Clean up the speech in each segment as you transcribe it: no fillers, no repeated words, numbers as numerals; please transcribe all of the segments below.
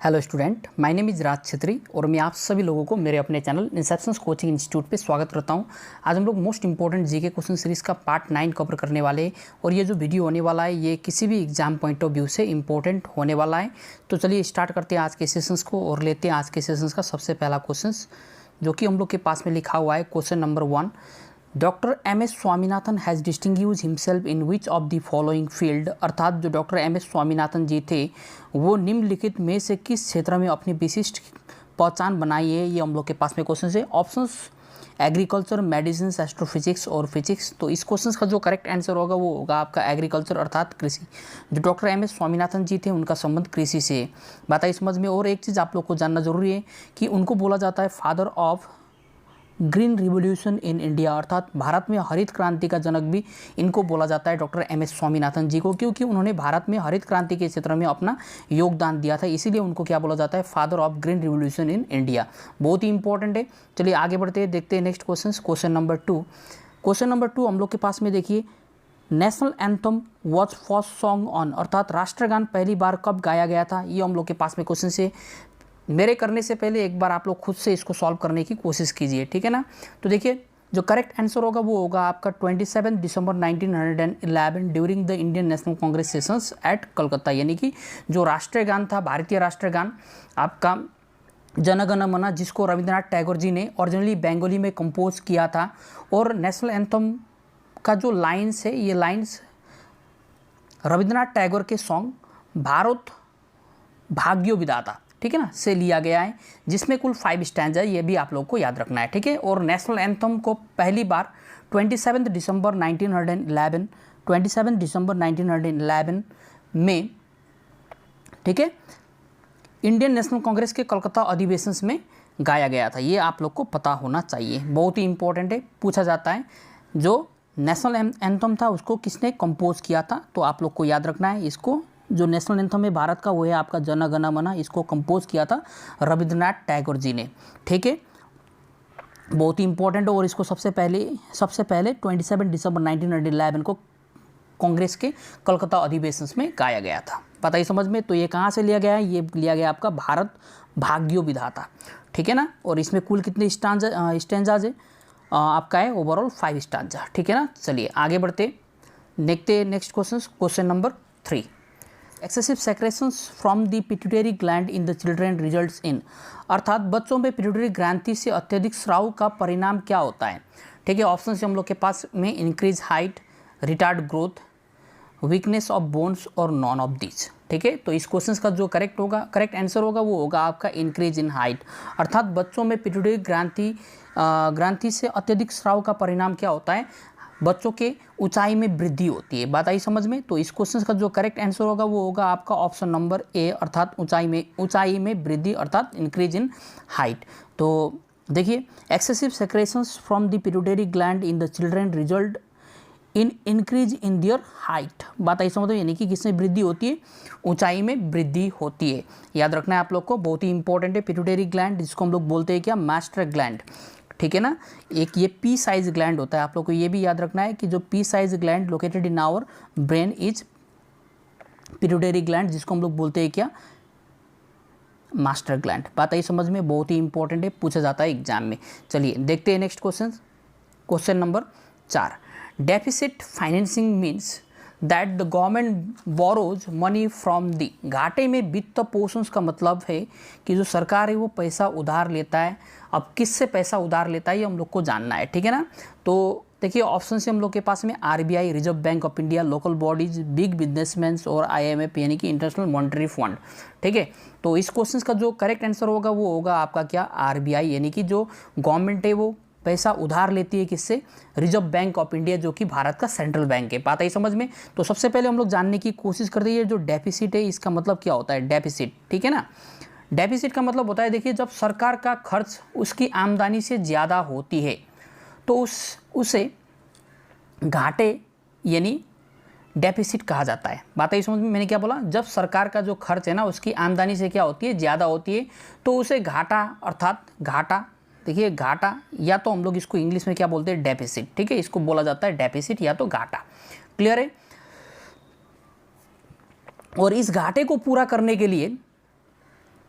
Hello student, my name is Raj Chhetri और मैं आप सभी लोगों को मेरे अपने चैनल इंसेप्शंस कोचिंग इंस्टीट्यूट पे स्वागत करता हूं। आज हम लोग most important GK question series का पार्ट 9 कवर करने वाले हैं और ये जो वीडियो होने वाला है ये किसी भी एग्जाम पॉइंट ऑफ व्यू से इंपॉर्टेंट होने वाला है। तो चलिए स्टार्ट करते हैं आज के सेशंस को और लेते हैं आज के सेशंस का सबसे पहला क्वेश्चन, जो कि हम लोग के पास में लिखा हुआ है। Question number 1, doctor M S. Swaminathan has distinguished himself in which of the following field. अर्थात जो डॉक्टर एम.एस. स्वामीनाथन जी थे वो निम्नलिखित में से किस क्षेत्र में अपनी विशिष्ट पहचान बनाई है। ये हम लोग के पास में क्वेश्चन है। ऑप्शंस एग्रीकल्चर, मेडिसिन, एस्ट्रोफिजिक्स और फिजिक्स। तो इस क्वेश्चन का जो करेक्ट आंसर होगा वो होगा आपका एग्रीकल्चर अर्थात कृषि। जो डॉक्टर एम.एस. स्वामीनाथन जी थे उनका संबंध कृषि से है। बात आई समझ में। और एक चीज़ आप लोग को जानना जरूरी है कि उनको बोला जाता है father of green revolution in India, अर्थात भारत में हरित क्रांति का जनक भी इनको बोला जाता है डॉक्टर एम.एस. स्वामीनाथन जी को, क्योंकि उन्होंने भारत में हरित क्रांति के क्षेत्र में अपना योगदान दिया था। इसीलिए उनको क्या बोला जाता है, father of green revolution in India. बहुत ही इंपॉर्टेंट है। चलिए आगे बढ़ते हैं, देखते हैं नेक्स्ट क्वेश्चन। क्वेश्चन नंबर 2 हम लोग के पास में देखिए, national anthem was first song on, अर्थात राष्ट्रगान पहली बार कब गाया गया था। ये हम लोग के पास में क्वेश्चन से मेरे करने से पहले एक बार आप लोग खुद से इसको सॉल्व करने की कोशिश कीजिए, ठीक है ना। तो देखिए जो करेक्ट आंसर होगा वो होगा आपका 27 दिसंबर 1911 during the Indian National Congress sessions at Calcutta. यानी कि जो राष्ट्रीय गान था, भारतीय राष्ट्रीय गान आपका जन गण मन, जिसको रविंद्रनाथ टैगोर जी ने ओरिजिनली बंगाली में कंपोज किया था। और नेशनल एंथम का जो लाइन्स है, ये लाइन्स रविंद्रनाथ टैगोर के सॉन्ग भारत भाग्यो विधाता, ठीक है ना, से लिया गया है, जिसमें कुल 5 स्टैंजा है। ये भी आप लोग को याद रखना है, ठीक है। और नेशनल एंथम को पहली बार 27 दिसंबर 1911 में, ठीक है, इंडियन नेशनल कांग्रेस के कलकत्ता अधिवेशन में गाया गया था। ये आप लोग को पता होना चाहिए, बहुत ही इंपॉर्टेंट है। पूछा जाता है जो नेशनल एंथम था उसको किसने कंपोज किया था, तो आप लोग को याद रखना है इसको। जो नेशनल एंथम है भारत का वो है आपका जन गण मन, इसको कंपोज किया था रविंद्रनाथ टैगोर जी ने, ठीक है। बहुत ही इंपॉर्टेंट है। और इसको सबसे पहले 27 दिसंबर 1911 को कांग्रेस के कलकत्ता अधिवेशन में गाया गया था। पता ही समझ में। तो ये कहाँ से लिया गया है, ये लिया गया आपका भारत भाग्यो विधाता, ठीक है ना। और इसमें कुल कितने स्टैंजाज है आपका है, ओवरऑल 5 स्टैंजा, ठीक है ना। चलिए आगे बढ़ते, देखते next question. Question number 3, excessive secretions from the pituitary gland in the children results in, अर्थात बच्चों में पिट्यूटरी ग्रंथि से अत्यधिक स्राव का परिणाम क्या होता है, ठीक है। ऑप्शन से हम लोग के पास में increase height, retard growth, weakness of bones और नॉन ऑफ दिस, ठीक है। तो इस क्वेश्चन का जो करेक्ट आंसर होगा वो होगा आपका इंक्रीज इन हाइट, अर्थात बच्चों में पिट्यूटरी ग्रंथि से अत्यधिक स्राव का परिणाम क्या होता है, बच्चों के ऊंचाई में वृद्धि होती है। बात आई समझ में। तो इस क्वेश्चन का जो करेक्ट आंसर होगा वो होगा आपका ऑप्शन नंबर ए, अर्थात ऊंचाई में वृद्धि, अर्थात इंक्रीज इन हाइट। तो देखिए, excessive secretions from the pituitary gland in the children result in increase in their height. बात आई समझ में, यानी कि किसमें वृद्धि होती है, ऊंचाई में वृद्धि होती है। याद रखना है आप लोग को, बहुत ही इंपॉर्टेंट है। पिट्यूटरी ग्लैंड जिसको हम लोग बोलते हैं क्या, मास्टर ग्लैंड, ठीक है ना। एक ये पी साइज ग्लैंड होता है। आप लोग को ये भी याद रखना है कि जो pea size gland located in our brain is pituitary gland, जिसको हम लोग बोलते हैं क्या, मास्टर ग्लैंड। बात आई समझ में, बहुत ही इंपॉर्टेंट है, पूछा जाता है एग्जाम में। चलिए देखते हैं next question. Question number 4, deficit financing means that the government borrows money from the, घाटे में वित्त पोषण का मतलब है कि जो सरकार है वो पैसा उधार लेता है। अब किससे पैसा उधार लेता है ये हम लोग को जानना है, ठीक है ना। तो देखिए ऑप्शन से हम लोग के पास में RBI, reserve bank of India, local bodies, big businessman और आईएमएफ यानी कि इंटरनेशनल मॉनेटरी फंड, ठीक है। तो इस क्वेश्चन का जो करेक्ट आंसर होगा वो होगा आपका क्या, आरबीआई, यानी कि जो गवर्नमेंट है वो पैसा उधार लेती है किससे, रिजर्व बैंक ऑफ इंडिया, जो कि भारत का सेंट्रल बैंक है। बात आई समझ में। तो सबसे पहले हम लोग जानने की कोशिश करते हैं जो डेफिसिट है इसका मतलब क्या होता है, डेफिसिट, ठीक है ना। डेफिसिट का मतलब होता है, देखिए जब सरकार का खर्च उसकी आमदनी से ज़्यादा होती है तो उसे घाटे यानी डेफिसिट कहा जाता है। बात आई समझ में, मैंने क्या बोला, जब सरकार का जो खर्च है ना उसकी आमदनी से क्या होती है, ज़्यादा होती है, तो उसे घाटा, अर्थात घाटा, देखिए घाटा, या तो हम लोग इसको इंग्लिश में क्या बोलते हैं, डेफिसिट, ठीक है। इसको बोला जाता है डेफिसिट या तो घाटा, क्लियर है। और इस घाटे को पूरा करने के लिए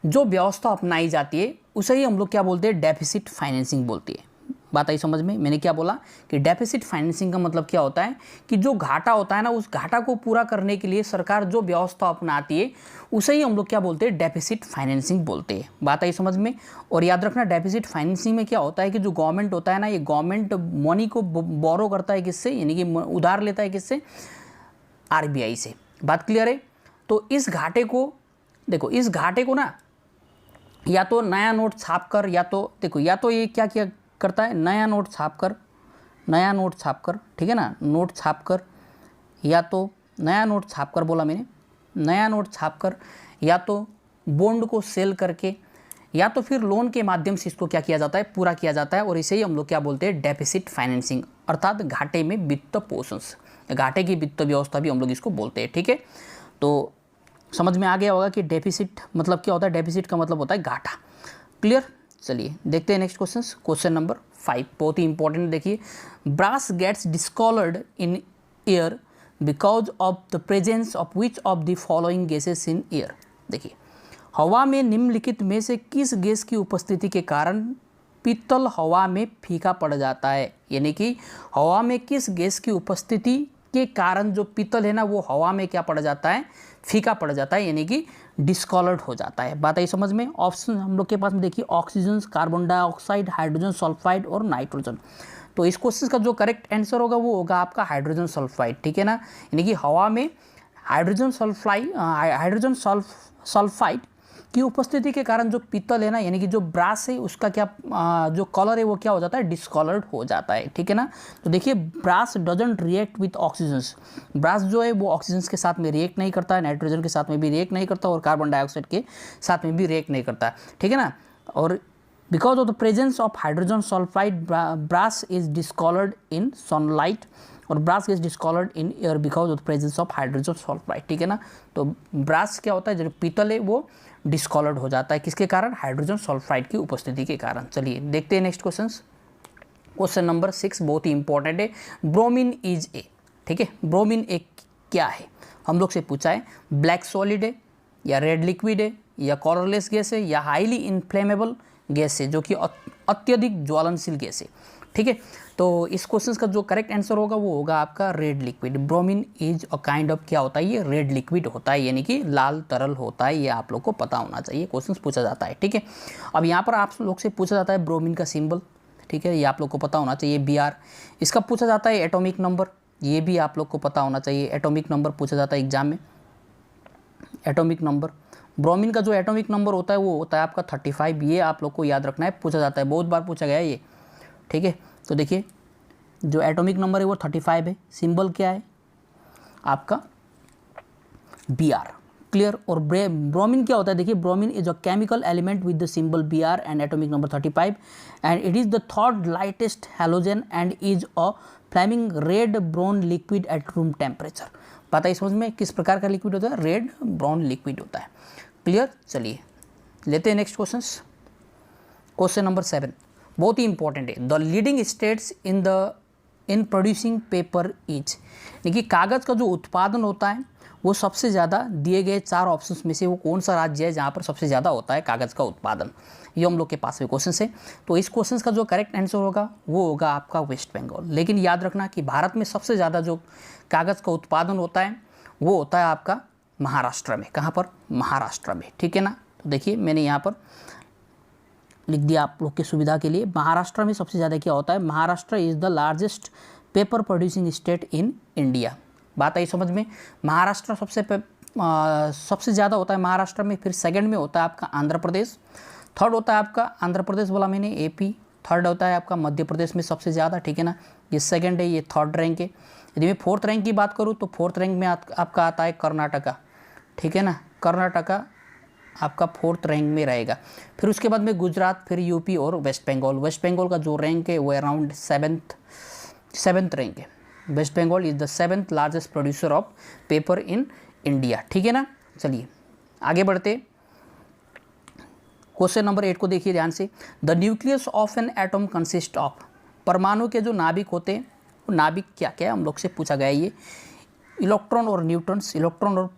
जो व्यवस्था अपनाई जाती है उसे ही हम लोग क्या बोलते हैं, डेफिसिट फाइनेंसिंग बोलती है। बात आई समझ में। मैंने क्या बोला कि डेफिसिट फाइनेंसिंग का मतलब क्या होता है कि जो घाटा होता है ना, उस घाटा को पूरा करने के लिए सरकार जो व्यवस्था अपनाती है उसे ही हम लोग क्या बोलते हैं, डेफिसिट फाइनेंसिंग बोलते हैं। बात आई समझ में। और याद रखना डेफिसिट फाइनेंसिंग में क्या होता है कि जो गवर्नमेंट होता है ना, ये गवर्नमेंट मनी को बोरो करता है किससे, यानी कि उधार लेता है किससे, आरबीआई से। बात क्लियर है। तो इस घाटे को देखो, इस घाटे को ना या तो नया नोट छाप कर, या तो देखो, या तो ये क्या किया करता है, नया नोट छाप कर, ठीक है ना, नोट छाप कर, या तो नया नोट छाप कर बोला मैंने, नया नोट छाप कर, या तो बॉन्ड को सेल करके, या तो फिर लोन के माध्यम से इसको क्या किया जाता है, पूरा किया जाता है। और इसे ही हम लोग क्या बोलते हैं, डेफिसिट फाइनेंसिंग, अर्थात घाटे में वित्त पोषण, घाटे की वित्त व्यवस्था भी हम लोग इसको बोलते हैं। ठीक है, तो समझ में आ गया होगा कि डेफिसिट मतलब क्या होता है। डेफिसिट का मतलब होता है घाटा। क्लियर। चलिए देखते हैं नेक्स्ट क्वेश्चन, क्वेश्चन नंबर 5, बहुत ही इंपॉर्टेंट। देखिए, brass gets discoloured in air because of the presence of which of the following gases in air. देखिए, हवा में निम्नलिखित में से किस गैस की उपस्थिति के कारण पीतल हवा में फीका पड़ जाता है, यानी कि हवा में किस गैस की उपस्थिति के कारण जो पीतल है ना, वो हवा में क्या पड़ जाता है, फीका पड़ जाता है, यानी कि डिस्कॉलर्ड हो जाता है। बात आई समझ में। ऑप्शन हम लोग के पास में देखिए, oxygen, carbon dioxide, hydrogen sulphide और नाइट्रोजन। तो इस क्वेश्चन का जो करेक्ट आंसर होगा वो होगा आपका हाइड्रोजन सल्फाइड। ठीक है ना, यानी कि हवा में हाइड्रोजन सल्फाइड की उपस्थिति के कारण जो पीतल है ना, यानी कि जो ब्रास है, उसका क्या जो कलर है वो क्या हो जाता है, डिस्कलर्ड हो जाता है। ठीक है ना। तो देखिए, brass doesn't react with oxygen. Brass जो है वो ऑक्सीजन के साथ में रिएक्ट नहीं करता है, नाइट्रोजन के साथ में भी रिएक्ट नहीं करता, और कार्बन डाइऑक्साइड के साथ में भी रिएक्ट नहीं करता। ठीक है ना। और because of the presence of hydrogen sulphide, brass is discoloured in sunlight, और brass is discoloured in air because of the presence of hydrogen sulphide. ठीक है ना। तो ब्रास क्या होता है, जो पीतल है वो डिस्कॉलर्ड हो जाता है, किसके कारण, हाइड्रोजन सल्फाइड की उपस्थिति के कारण। चलिए देखते हैं नेक्स्ट क्वेश्चन, क्वेश्चन नंबर 6, बहुत ही इंपॉर्टेंट है। ब्रोमीन इज ए, ठीक है, ब्रोमीन एक क्या है, हम लोग से पूछा है। ब्लैक सॉलिड है, या रेड लिक्विड है, या कलरलेस गैस है, या हाईली इन्फ्लेमेबल गैस है, जो कि अत्यधिक ज्वलनशील गैस है। ठीक है, तो इस क्वेश्चन का जो करेक्ट आंसर होगा वो होगा आपका red liquid. Bromine is a kind of क्या होता है, ये रेड लिक्विड होता है, यानी कि लाल तरल होता है। ये आप लोग को पता होना चाहिए, क्वेश्चन पूछा जाता है। ठीक है, अब यहाँ पर आप लोग से पूछा जाता है ब्रोमीन का सिंबल। ठीक है, ये आप लोग को पता होना चाहिए, Br। इसका पूछा जाता है एटॉमिक नंबर, ये भी आप लोग को पता होना चाहिए। एटॉमिक नंबर पूछा जाता है एग्जाम में, एटॉमिक नंबर। ब्रोमीन का जो एटॉमिक नंबर होता है वो होता है आपका 35, ये आप लोग को याद रखना है, पूछा जाता है, बहुत बार पूछा गया है ये। ठीक है, तो देखिए, जो एटॉमिक नंबर है वो 35 है, सिंबल क्या है आपका, Br। क्लियर। और ब्रोमीन क्या होता है, देखिए, bromine is a chemical element with the symbol Br and atomic number 35, and it is the third lightest halogen and is a Fleming red brown liquid at room temperature. पता है समझ में, किस प्रकार का लिक्विड होता है, रेड ब्राउन लिक्विड होता है। क्लियर। चलिए लेते हैं नेक्स्ट क्वेश्चन, क्वेश्चन नंबर 7, बहुत ही इंपॉर्टेंट है। The leading states in producing paper is, देखिए, कागज़ का जो उत्पादन होता है वो सबसे ज़्यादा दिए गए 4 ऑप्शंस में से वो कौन सा राज्य है जहाँ पर सबसे ज़्यादा होता है कागज़ का उत्पादन, ये हम लोग के पास में क्वेश्चन है। तो इस क्वेश्चन का जो करेक्ट आंसर होगा वो होगा आपका वेस्ट बंगाल। लेकिन याद रखना कि भारत में सबसे ज़्यादा जो कागज़ का उत्पादन होता है वो होता है आपका महाराष्ट्र में। कहाँ पर, महाराष्ट्र में। ठीक है ना। तो देखिए, मैंने यहाँ पर लिख दिया आप लोग की सुविधा के लिए, महाराष्ट्र में सबसे ज़्यादा क्या होता है, Maharashtra is the largest paper producing state in India. बात आई समझ में। महाराष्ट्र सबसे ज़्यादा होता है महाराष्ट्र में, फिर सेकंड में होता है आपका आंध्र प्रदेश, थर्ड होता है आपका आंध्र प्रदेश बोला मैंने, AP, थर्ड होता है आपका मध्य प्रदेश में सबसे ज़्यादा। ठीक है ना, ये सेकंड है, ये थर्ड रैंक है। यदि मैं फोर्थ रैंक की बात करूँ तो फोर्थ रैंक में आपका आता है कर्नाटका। ठीक है ना, कर्नाटका आपका फोर्थ रैंक में रहेगा। फिर उसके बाद में गुजरात, फिर यूपी और वेस्ट बंगाल। वेस्ट बंगाल का जो रैंक है वो अराउंड सेवन्थ रैंक है। West Bengal is the 7th largest producer of paper in India. ठीक है ना। चलिए आगे बढ़ते, क्वेश्चन नंबर 8 को देखिए ध्यान से। The nucleus of an atom consist of, परमाणु के जो नाभिक होते हैं वो नाभिक क्या क्या है, हम लोग से पूछा गया है ये। इलेक्ट्रॉन और न्यूट्रॉन्स, इलेक्ट्रॉन और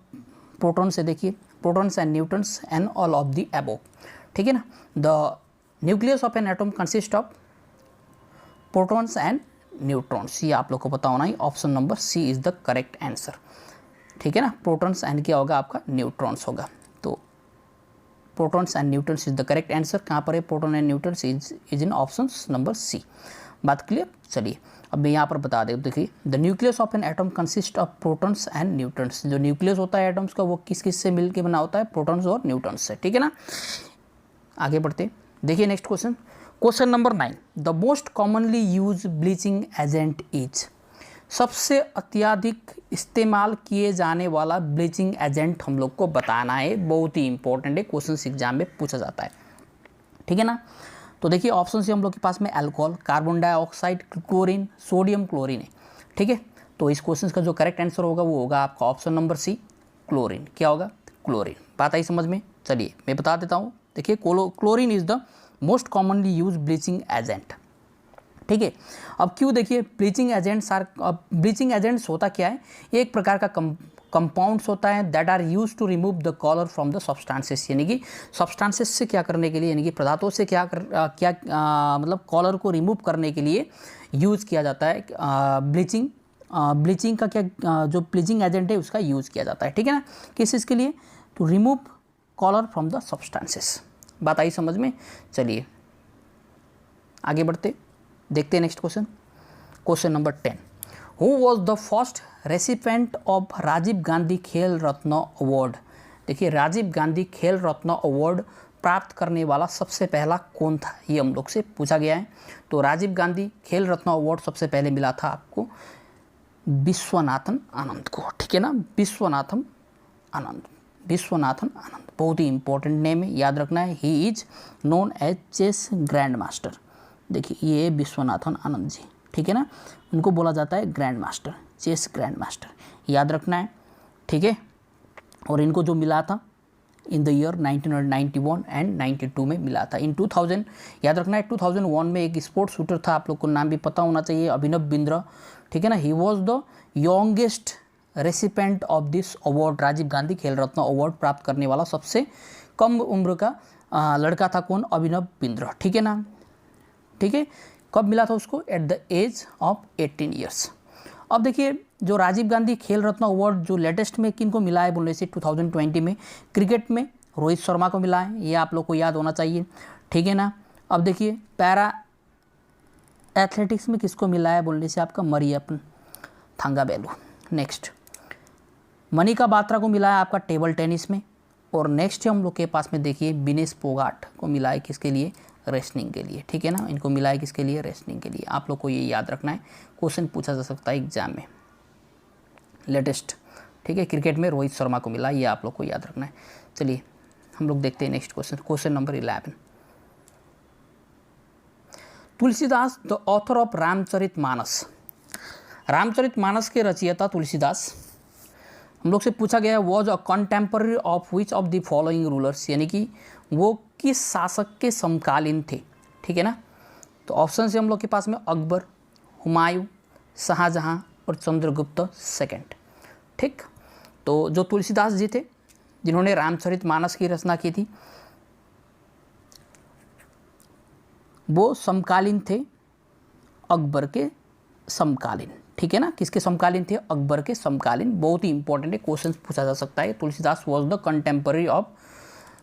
प्रोटॉन से। देखिए, protons and neutrons and all of the above, ठीक है ना। The nucleus of an atom consist of protons and neutrons, ये आप लोग को पता होना ही, option number C is the correct answer, ठीक है ना। प्रोटॉन्स एंड क्या होगा आपका, न्यूट्रॉन्स होगा। तो protons and neutrons is the correct answer. कहाँ पर है, proton and neutrons is in option number C. बात क्लियर। चलिए अब मैं यहाँ पर बता दें, देखिए the nucleus of an atom consist of protons and neutrons, जो न्यूक्लियस होता है एटम्स का वो किस किस से मिलकर बना होता है, प्रोटॉन्स और न्यूट्रॉन्स से, ठीक है ना। आगे बढ़ते, देखिए next question, question number 9, the most commonly use bleaching agent is, सबसे अत्यधिक इस्तेमाल किए जाने वाला ब्लीचिंग एजेंट हम लोग को बताना है, बहुत ही इंपॉर्टेंट है, क्वेश्चन एग्जाम में पूछा जाता है, ठीक है ना। तो देखिए ऑप्शन से हम लोग के पास में alcohol, carbon dioxide, chlorine, sodium chlorine है, ठीक है। तो इस क्वेश्चन का जो करेक्ट आंसर होगा वो होगा आपका ऑप्शन नंबर सी, क्लोरीन। क्या होगा, क्लोरीन। बात आई समझ में। चलिए मैं बता देता हूँ, देखिए chlorine is the most commonly use bleaching agent, ठीक है। अब क्यों, देखिए ब्लीचिंग एजेंट्स होता क्या है, एक प्रकार का कंपाउंड्स होता है that are use to remove the colour from the substances, यानी कि सब्सटेंसेस से क्या करने के लिए, यानी कि पदार्थों से मतलब कलर को रिमूव करने के लिए यूज़ किया जाता है। ब्लीचिंग का क्या जो ब्लीचिंग एजेंट है उसका यूज़ किया जाता है, ठीक है ना, किस चीज़ के लिए, to remove colour from the substances. बात आई समझ में। चलिए आगे बढ़ते, देखते हैं next question, question number 10, who was the first recipient of Rajiv Gandhi Khel Ratna award. देखिए राजीव गांधी खेल रत्न अवार्ड प्राप्त करने वाला सबसे पहला कौन था, ये हम लोग से पूछा गया है। तो राजीव गांधी खेल रत्न अवार्ड सबसे पहले मिला था आपको विश्वनाथन आनंद को, ठीक है ना, विश्वनाथन आनंद, बहुत ही इंपॉर्टेंट नेम है, याद रखना है। He is known as chess grand master, देखिए ये विश्वनाथन आनंद जी, ठीक है ना, उनको बोला जाता है grand master, chess grand master, याद रखना है, ठीक है। और इनको जो मिला था इन द ईयर 1991 एंड 92 में मिला था। इन 2000 याद रखना है, 2001 में एक स्पोर्ट्स शूटर था, आप लोग को नाम भी पता होना चाहिए, अभिनव बिंद्रा, ठीक है ना। He was the youngest recipient of this award, Rajiv Gandhi Khel Ratna award प्राप्त करने वाला सबसे कम उम्र का लड़का था कौन, अभिनव बिंद्रा, ठीक है ना, ठीक है। कब मिला था उसको, at the age of 18 years. अब देखिए जो राजीव गांधी खेल रत्न अवार्ड जो लेटेस्ट में किन को मिला है बोलने से 2020 में क्रिकेट में रोहित शर्मा को मिला है, ये आप लोग को याद होना चाहिए, ठीक है ना। अब देखिए पैरा एथलेटिक्स में किसको मिला है बोलने से आपका मरियप्पन थंगावेलु। नेक्स्ट मनिका बात्रा को मिला है आपका टेबल टेनिस में। और नेक्स्ट हम लोग के पास में देखिए विनेश फोगाट को मिला है किसके लिए, रेसलिंग के लिए, ठीक है ना, इनको मिला है किसके लिए, रेसलिंग के लिए। आप लोग को ये याद रखना है, क्वेश्चन पूछा जा सकता है एग्जाम में लेटेस्ट, ठीक है। क्रिकेट में रोहित शर्मा को मिला, ये आप लोग को याद रखना है। चलिए हम लोग देखते हैं next question, question number 11, Tulsidas the author of Ramcharitmanas, Ramcharitmanas के रचयिता तुलसीदास हम लोग से पूछा गया है, was a contemporary of which of the following rulers, यानी कि वो किस शासक के समकालीन थे, ठीक है ना। तो ऑप्शन से हम लोग के पास में अकबर, हुमायूं, शाहजहां और चंद्रगुप्त सेकंड, ठीक। तो जो तुलसीदास जी थे जिन्होंने रामचरितमानस की रचना की थी वो समकालीन थे अकबर के समकालीन, ठीक है ना, किसके समकालीन थे, अकबर के समकालीन। बहुत ही इंपॉर्टेंट है, क्वेश्चन पूछा जा सकता है। Tulsidas was the contemporary of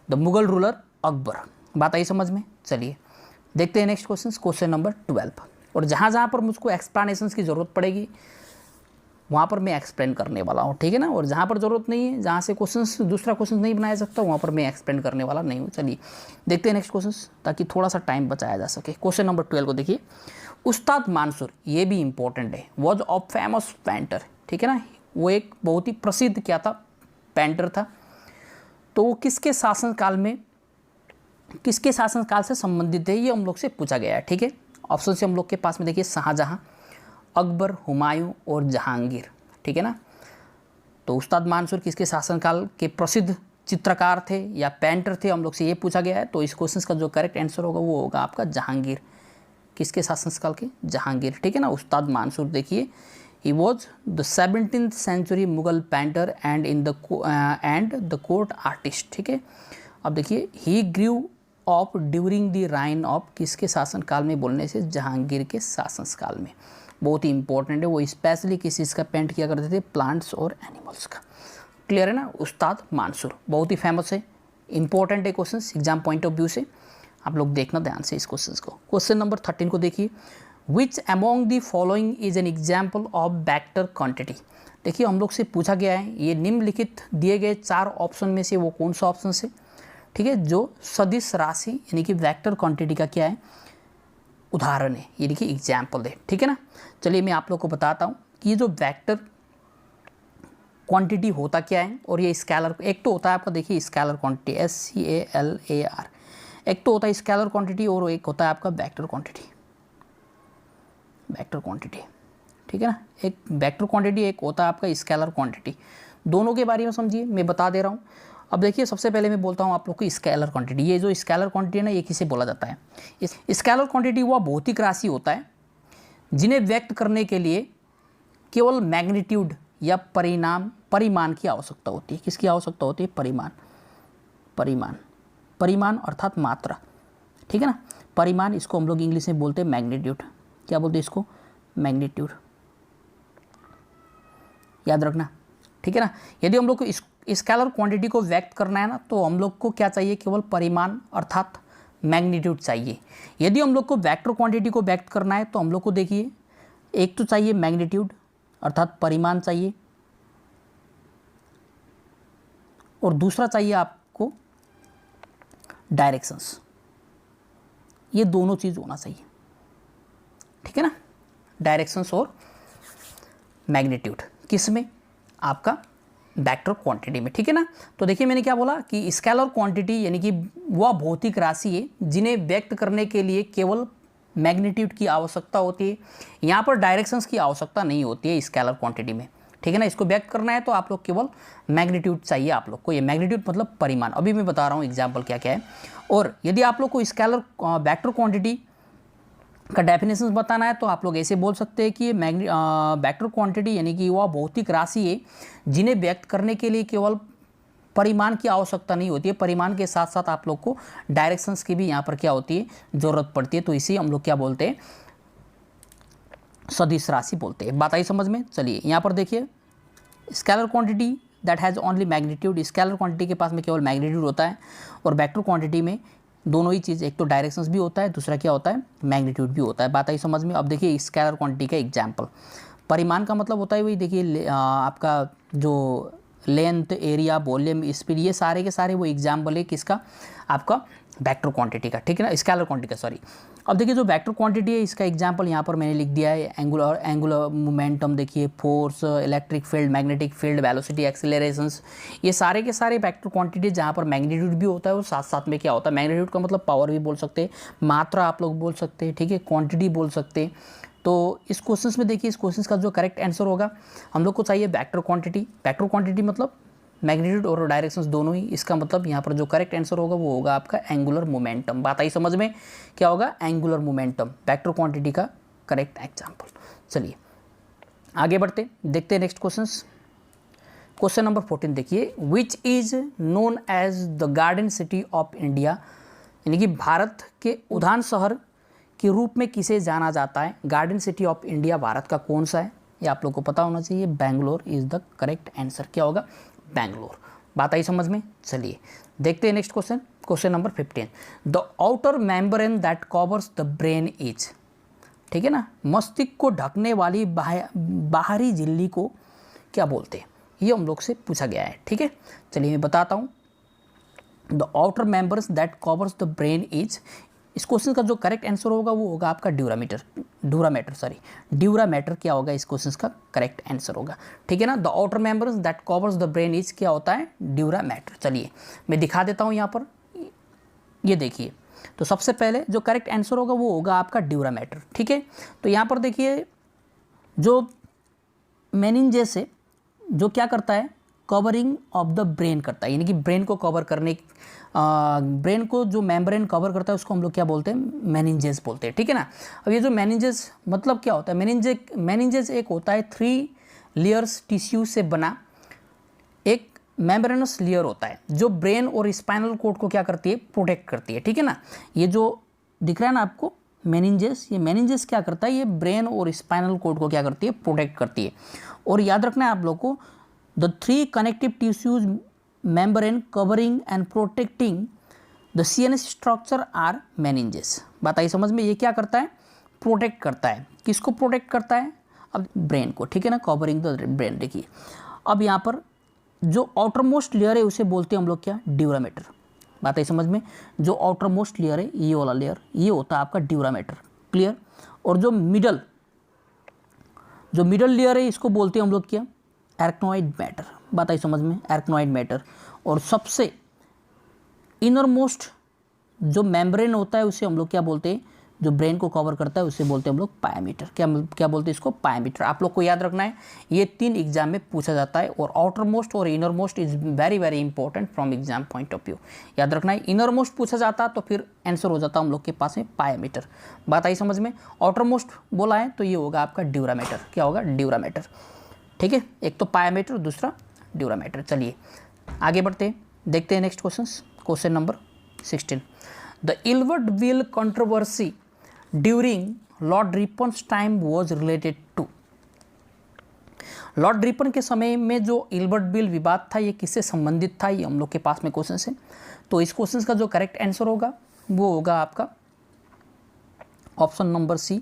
the Mughal ruler Akbar. बात आई समझ में। चलिए देखते हैं नेक्स्ट क्वेश्चन, क्वेश्चन नंबर 12। और जहाँ जहाँ पर मुझको एक्सप्लेनेशंस की ज़रूरत पड़ेगी वहाँ पर मैं एक्सप्लेन करने वाला हूँ, ठीक है ना। और जहाँ पर ज़रूरत नहीं है, जहाँ से क्वेश्चन दूसरा क्वेश्चन नहीं बनाया सकता, वहाँ पर मैं एक्सप्लेन करने वाला नहीं हूँ। चलिए देखते हैं नेक्स्ट क्वेश्चन, ताकि थोड़ा सा टाइम बचाया जा सके। क्वेश्चन नंबर 12 को देखिए, उस्ताद मानसूर, ये भी इंपॉर्टेंट है, वॉज ऑफ फेमस पेंटर, ठीक है ना, वो एक बहुत ही प्रसिद्ध क्या था, पेंटर था। तो वो किसके शासनकाल से संबंधित है, ये हम लोग से पूछा गया है, ठीक है। ऑप्शन से हम लोग के पास में देखिए शाहजहां, अकबर, हुमायूं और जहांगीर, ठीक है ना। तो उस्ताद मानसूर किसके शासनकाल के प्रसिद्ध चित्रकार थे या पेंटर थे, हम लोग से ये पूछा गया है। तो इस क्वेश्चन का जो करेक्ट आंसर होगा वो होगा आपका जहांगीर, किसके शासनकाल के, जहांगीर, ठीक है ना। उस्ताद मानसूर देखिए he was the 17th century Mughal painter and the court artist. ठीक है, अब देखिए he grew of during the reign of किसके शासनकाल में बोलने से जहांगीर के शासनकाल में। बहुत ही इंपॉर्टेंट है, वो स्पेशली किस चीज़ का पेंट किया करते थे, प्लांट्स और एनिमल्स का। क्लियर है ना, उस्ताद मानसूर बहुत ही फेमस है, इंपॉर्टेंट है question exam point of view से, आप लोग देखना ध्यान से इस क्वेश्चन को। क्वेश्चन नंबर 13 को देखिए, which among the following is an example of vector quantity. देखिए हम लोग से पूछा गया है ये निम्नलिखित दिए गए 4 ऑप्शन में से वो कौन सा ऑप्शन से, ठीक है, जो सदिश राशि यानी कि वेक्टर क्वांटिटी का क्या है, उदाहरण है, यानी कि एग्जाम्पल है। ठीक है ना, चलिए मैं आप लोग को बताता हूँ कि ये जो वेक्टर क्वांटिटी होता क्या है और ये स्केलर, एक तो होता है आपका देखिए स्केलर क्वांटिटी SCALAR, एक तो होता है स्केलर क्वांटिटी और एक होता है आपका वेक्टर क्वांटिटी। वेक्टर क्वांटिटी, ठीक है ना, एक वेक्टर क्वांटिटी, एक होता है आपका स्केलर क्वांटिटी। दोनों के बारे में समझिए, मैं बता दे रहा हूँ। अब देखिए सबसे पहले मैं बोलता हूँ आप लोग को स्केलर क्वांटिटी। ये जो स्केलर क्वांटिटी है ना, ये किसे बोला जाता है, इस स्केलर क्वांटिटी वह भौतिक राशि होता है जिन्हें व्यक्त करने के लिए केवल मैग्नीट्यूड या परिमाण की आवश्यकता होती है। किसकी आवश्यकता होती है, परिमाण अर्थात मात्रा। ठीक है ना, परिमाण, इसको हम लोग इंग्लिश में बोलते हैं मैग्नीट्यूड। क्या बोलते हैं इसको, मैग्नीट्यूड, याद रखना। ठीक है ना, यदि हम लोग को स्केलर क्वांटिटी को व्यक्त करना है ना, तो हम लोग को क्या चाहिए, केवल परिमाण अर्थात मैग्नीट्यूड चाहिए। यदि हम लोग को वेक्टर क्वांटिटी को व्यक्त करना है तो हम लोग को देखिए एक तो चाहिए मैग्नीट्यूड अर्थात परिमाण चाहिए, और दूसरा चाहिए आपको डायरेक्शंस। ये दोनों चीज़ होना चाहिए। ठीक है ना, डायरेक्शंस और मैग्नीट्यूड किस में, आपका वेक्टर क्वांटिटी में। ठीक है ना, तो देखिए मैंने क्या बोला कि स्केलर क्वांटिटी यानी कि वह भौतिक राशि है जिन्हें व्यक्त करने के लिए केवल मैग्नीट्यूड की आवश्यकता होती है। यहाँ पर डायरेक्शंस की आवश्यकता नहीं होती है स्केलर क्वांटिटी में। ठीक है ना, इसको व्यक्त करना है तो आप लोग केवल मैग्नीट्यूड चाहिए आप लोग को। ये मैग्नीट्यूड मतलब परिमाण, अभी मैं बता रहा हूँ एग्जाम्पल क्या क्या है। और यदि आप लोग को स्केलर वेक्टर क्वांटिटी का डेफिनेशन बताना है तो आप लोग ऐसे बोल सकते हैं कि वेक्टर क्वांटिटी यानी कि वह भौतिक राशि है जिन्हें व्यक्त करने के लिए केवल परिमाण की आवश्यकता नहीं होती है, परिमाण के साथ साथ आप लोग को डायरेक्शंस की भी यहाँ पर क्या होती है, जरूरत पड़ती है। तो इसी हम लोग क्या बोलते हैं, सदिश राशि बोलते हैं। बात आई समझ में। चलिए यहाँ पर देखिए, scalar quantity that has only magnitude, scalar quantity के पास में केवल मैग्नीट्यूड होता है, और वेक्टर क्वांटिटी में दोनों ही चीज़, एक तो डायरेक्शंस भी होता है, दूसरा क्या होता है, मैग्नीट्यूड भी होता है। बात आई समझ में। अब देखिए स्केलर क्वांटिटी का एग्जाम्पल, परिमाण का मतलब होता है वही देखिए आपका जो लेंथ, एरिया, वॉल्यूम, स्पीड, ये सारे के सारे वो एग्जाम्पल है किसका, आपका वेक्टर क्वांटिटी का। ठीक है ना, स्केलर क्वांटिटी का, सॉरी। अब देखिए जो वेक्टर क्वांटिटी है इसका एग्जाम्पल यहाँ पर मैंने लिख दिया है, एंगुलर मोमेंटम, देखिए force, electric field, magnetic field, velocity, accelerations, ये सारे के सारे वेक्टर क्वांटिटी जहाँ पर मैग्नीट्यूड भी होता है और साथ साथ में क्या होता है, मैग्नीट्यूड का मतलब पावर भी बोल सकते हैं, मात्रा आप लोग बोल सकते हैं, ठीक है, क्वांटिटी बोल सकते हैं। तो इस क्वेश्चन में देखिए, इस क्वेश्चन का जो करेक्ट आंसर होगा, हम लोग को चाहिए वेक्टर क्वांटिटी। वेक्टर क्वांटिटी मतलब मैग्नीट्यूड और डायरेक्शंस दोनों ही, इसका मतलब यहाँ पर जो करेक्ट आंसर होगा वो होगा आपका एंगुलर मोमेंटम। बात आई समझ में, क्या होगा, एंगुलर मोमेंटम, वेक्टर क्वांटिटी का करेक्ट एग्जाम्पल। चलिए आगे बढ़ते, देखते हैं नेक्स्ट क्वेश्चन। क्वेश्चन नंबर 14 देखिए, which is known as the garden city of India, यानी कि भारत के उद्यान शहर के रूप में किसे जाना जाता है। Garden city of India Bharat का कौन सा है, ये आप लोग को पता होना चाहिए। Bangalore is the correct answer. क्या होगा, बैंगलोर। बात आई समझ में। चलिए देखते हैं next question, question number 15, the outer membrane that covers the brain is, ठीक है ना, मस्तिष्क को ढकने वाली बाहरी झिल्ली को क्या बोलते हैं, ये हम लोग से पूछा गया है। ठीक है, चलिए मैं बताता हूँ। The outer members that covers the brain is, इस क्वेश्चन का जो करेक्ट आंसर होगा वो होगा आपका ड्यूरामेटर क्या होगा इस क्वेश्चन का करेक्ट आंसर होगा। ठीक है ना, the outer members that covers the brain is क्या होता है, ड्यूरामेटर। चलिए मैं दिखा देता हूँ यहाँ पर, ये देखिए, तो सबसे पहले जो करेक्ट आंसर होगा वो होगा आपका ड्यूरामेटर। ठीक है, तो यहाँ पर देखिए जो मेनिंजेस है, जो क्या करता है, कवरिंग ऑफ द ब्रेन करता है, यानी कि ब्रेन को कवर करने, ब्रेन को जो मेम्ब्रेन कवर करता है उसको हम लोग क्या बोलते हैं, मेनिंजेस बोलते हैं, ठीक है ना। अब ये जो मेनिंजेस मतलब क्या होता है, मेनिंजेस एक होता है 3 लेयर्स टिश्यू से बना एक मेम्ब्रेनस लेयर होता है जो ब्रेन और स्पाइनल कॉर्ड को क्या करती है, प्रोटेक्ट करती है, ठीक है ना। ये जो दिख रहा है ना आपको मेनिंजेस, ये मेनिंजेस क्या करता है, ये ब्रेन और स्पाइनल कॉर्ड को क्या करती है, प्रोटेक्ट करती है। और याद रखना है आप लोग को, the 3 connective tissues membrane covering and protecting the CNS structure are meninges. बात आई समझ में, ये क्या करता है, प्रोटेक्ट करता है, किसको प्रोटेक्ट करता है, अब ब्रेन को, ठीक है ना, कवरिंग द ब्रेन। देखिए अब यहाँ पर जो आउटरमोस्ट लेयर है उसे बोलते हैं हम लोग क्या, ड्यूरामेटर। बात आई समझ में, जो आउटरमोस्ट लेयर है ये वाला लेयर, ये होता है आपका ड्यूरामेटर, क्लियर। और जो मिडल लेयर है इसको बोलते हैं हम लोग क्या, एरक्नोइड मैटर। बात आई समझ में, एरक्नोइड मैटर। और सबसे इनरमोस्ट जो मेम्ब्रेन होता है उसे हम लोग क्या बोलते हैं, जो ब्रेन को कवर करता है उसे बोलते हैं हम लोग पायामीटर। क्या बोलते हैं इसको, पायामीटर। आप लोग को याद रखना है, ये 3 एग्जाम में पूछा जाता है। और आउटर मोस्ट और inner most is very very important from exam point of view. याद रखना है, इनर मोस्ट पूछा जाता तो फिर आंसर हो जाता हम लोग के पास में पायामीटर। बात आई समझ में। आउटर मोस्ट बोला है तो ये होगा आपका ड्यूरामीटर। क्या होगा, ड्यूरामीटर, ठीक है। एक तो पायामीटर, दूसरा ड्यूरामीटर। चलिए आगे बढ़ते हैं, देखते हैं next question number 16। The Ilbert bill controversy during Lord Ripon's time was related to. Lord Ripon के समय में जो इल्बर्ट बिल विवाद था ये किससे संबंधित था, ये हम लोग के पास में क्वेश्चन है। तो इस क्वेश्चन का जो करेक्ट आंसर होगा वो होगा आपका option number C,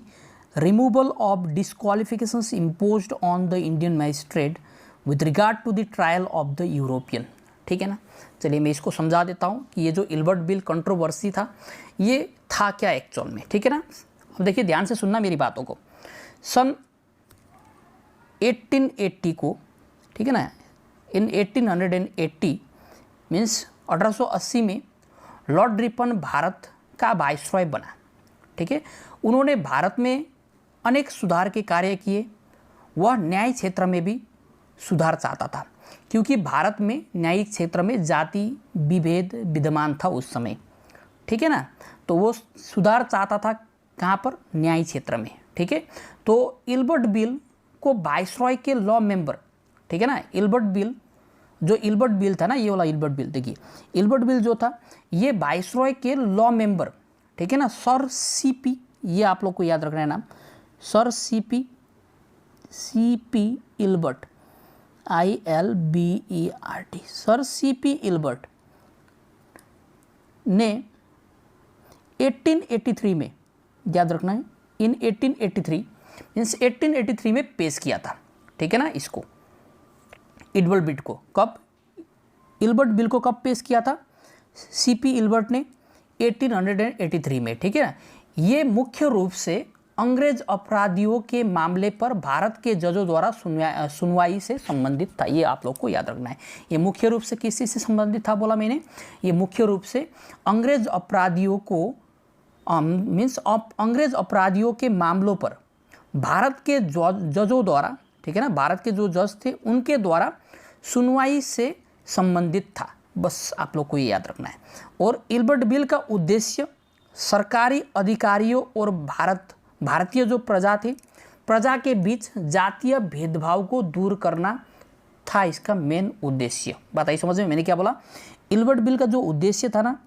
removal of disqualifications imposed on the Indian magistrate with regard to the trial of the European, ठीक है ना। चलिए मैं इसको समझा देता हूँ कि ये जो इल्बर्ट बिल कंट्रोवर्सी था ये था क्या एक्चुअल में, ठीक है ना। अब देखिए ध्यान से सुनना मेरी बातों को। सन 1880 को, ठीक है ना, इन 1880 मीन्स 1880 में लॉर्ड रिपन भारत का वाइसरॉय बना, ठीक है। उन्होंने भारत में अनेक सुधार के कार्य किए। वह न्याय क्षेत्र में भी सुधार चाहता था क्योंकि भारत में न्यायिक क्षेत्र में जाति विभेद विद्यमान था उस समय, ठीक है ना। तो वो सुधार चाहता था कहाँ पर, न्याय क्षेत्र में, ठीक है। तो इल्बर्ट बिल को वाइसरॉय के लॉ मेंबर, ठीक है ना, इल्बर्ट बिल था ना, ये वाला इल्बर्ट बिल, देखिए इल्बर्ट बिल जो था ये वाइसरॉय के लॉ मेंबर, ठीक है ना, सर सीपी, ये आप लोग को याद रखना है नाम, sir CP Ilbert, ILBERT, sir CP Ilbert ने 1883 में, याद रखना है, इन 1883 मीन्स 1883 में पेश किया था, ठीक है ना, इसको इल्बर्ट बिल को। कब, इल्बर्ट बिल को कब पेश किया था, सीपी इल्बर्ट ने 1883 में, ठीक है ना। ये मुख्य रूप से अंग्रेज अपराधियों के मामले पर भारत के जजों द्वारा सुनवाई से संबंधित था। ये आप लोग को याद रखना है। ये मुख्य रूप से किस चीज़ से संबंधित था बोला मैंने, ये मुख्य रूप से अंग्रेज अपराधियों को मीन्स अंग्रेज अपराधियों के मामलों पर भारत के जजों द्वारा, ठीक है ना, भारत के जो जज थे उनके द्वारा सुनवाई से संबंधित था। बस आप लोग को ये याद रखना है। और इल्बर्ट बिल का उद्देश्य सरकारी अधिकारियों और भारतीय जो प्रजा थे, प्रजा के बीच जातीय भेदभाव को दूर करना था इसका मेन उद्देश्य। बताइए समझ में, मैंने क्या बोला, इल्बर्ट बिल का जो उद्देश्य था ना,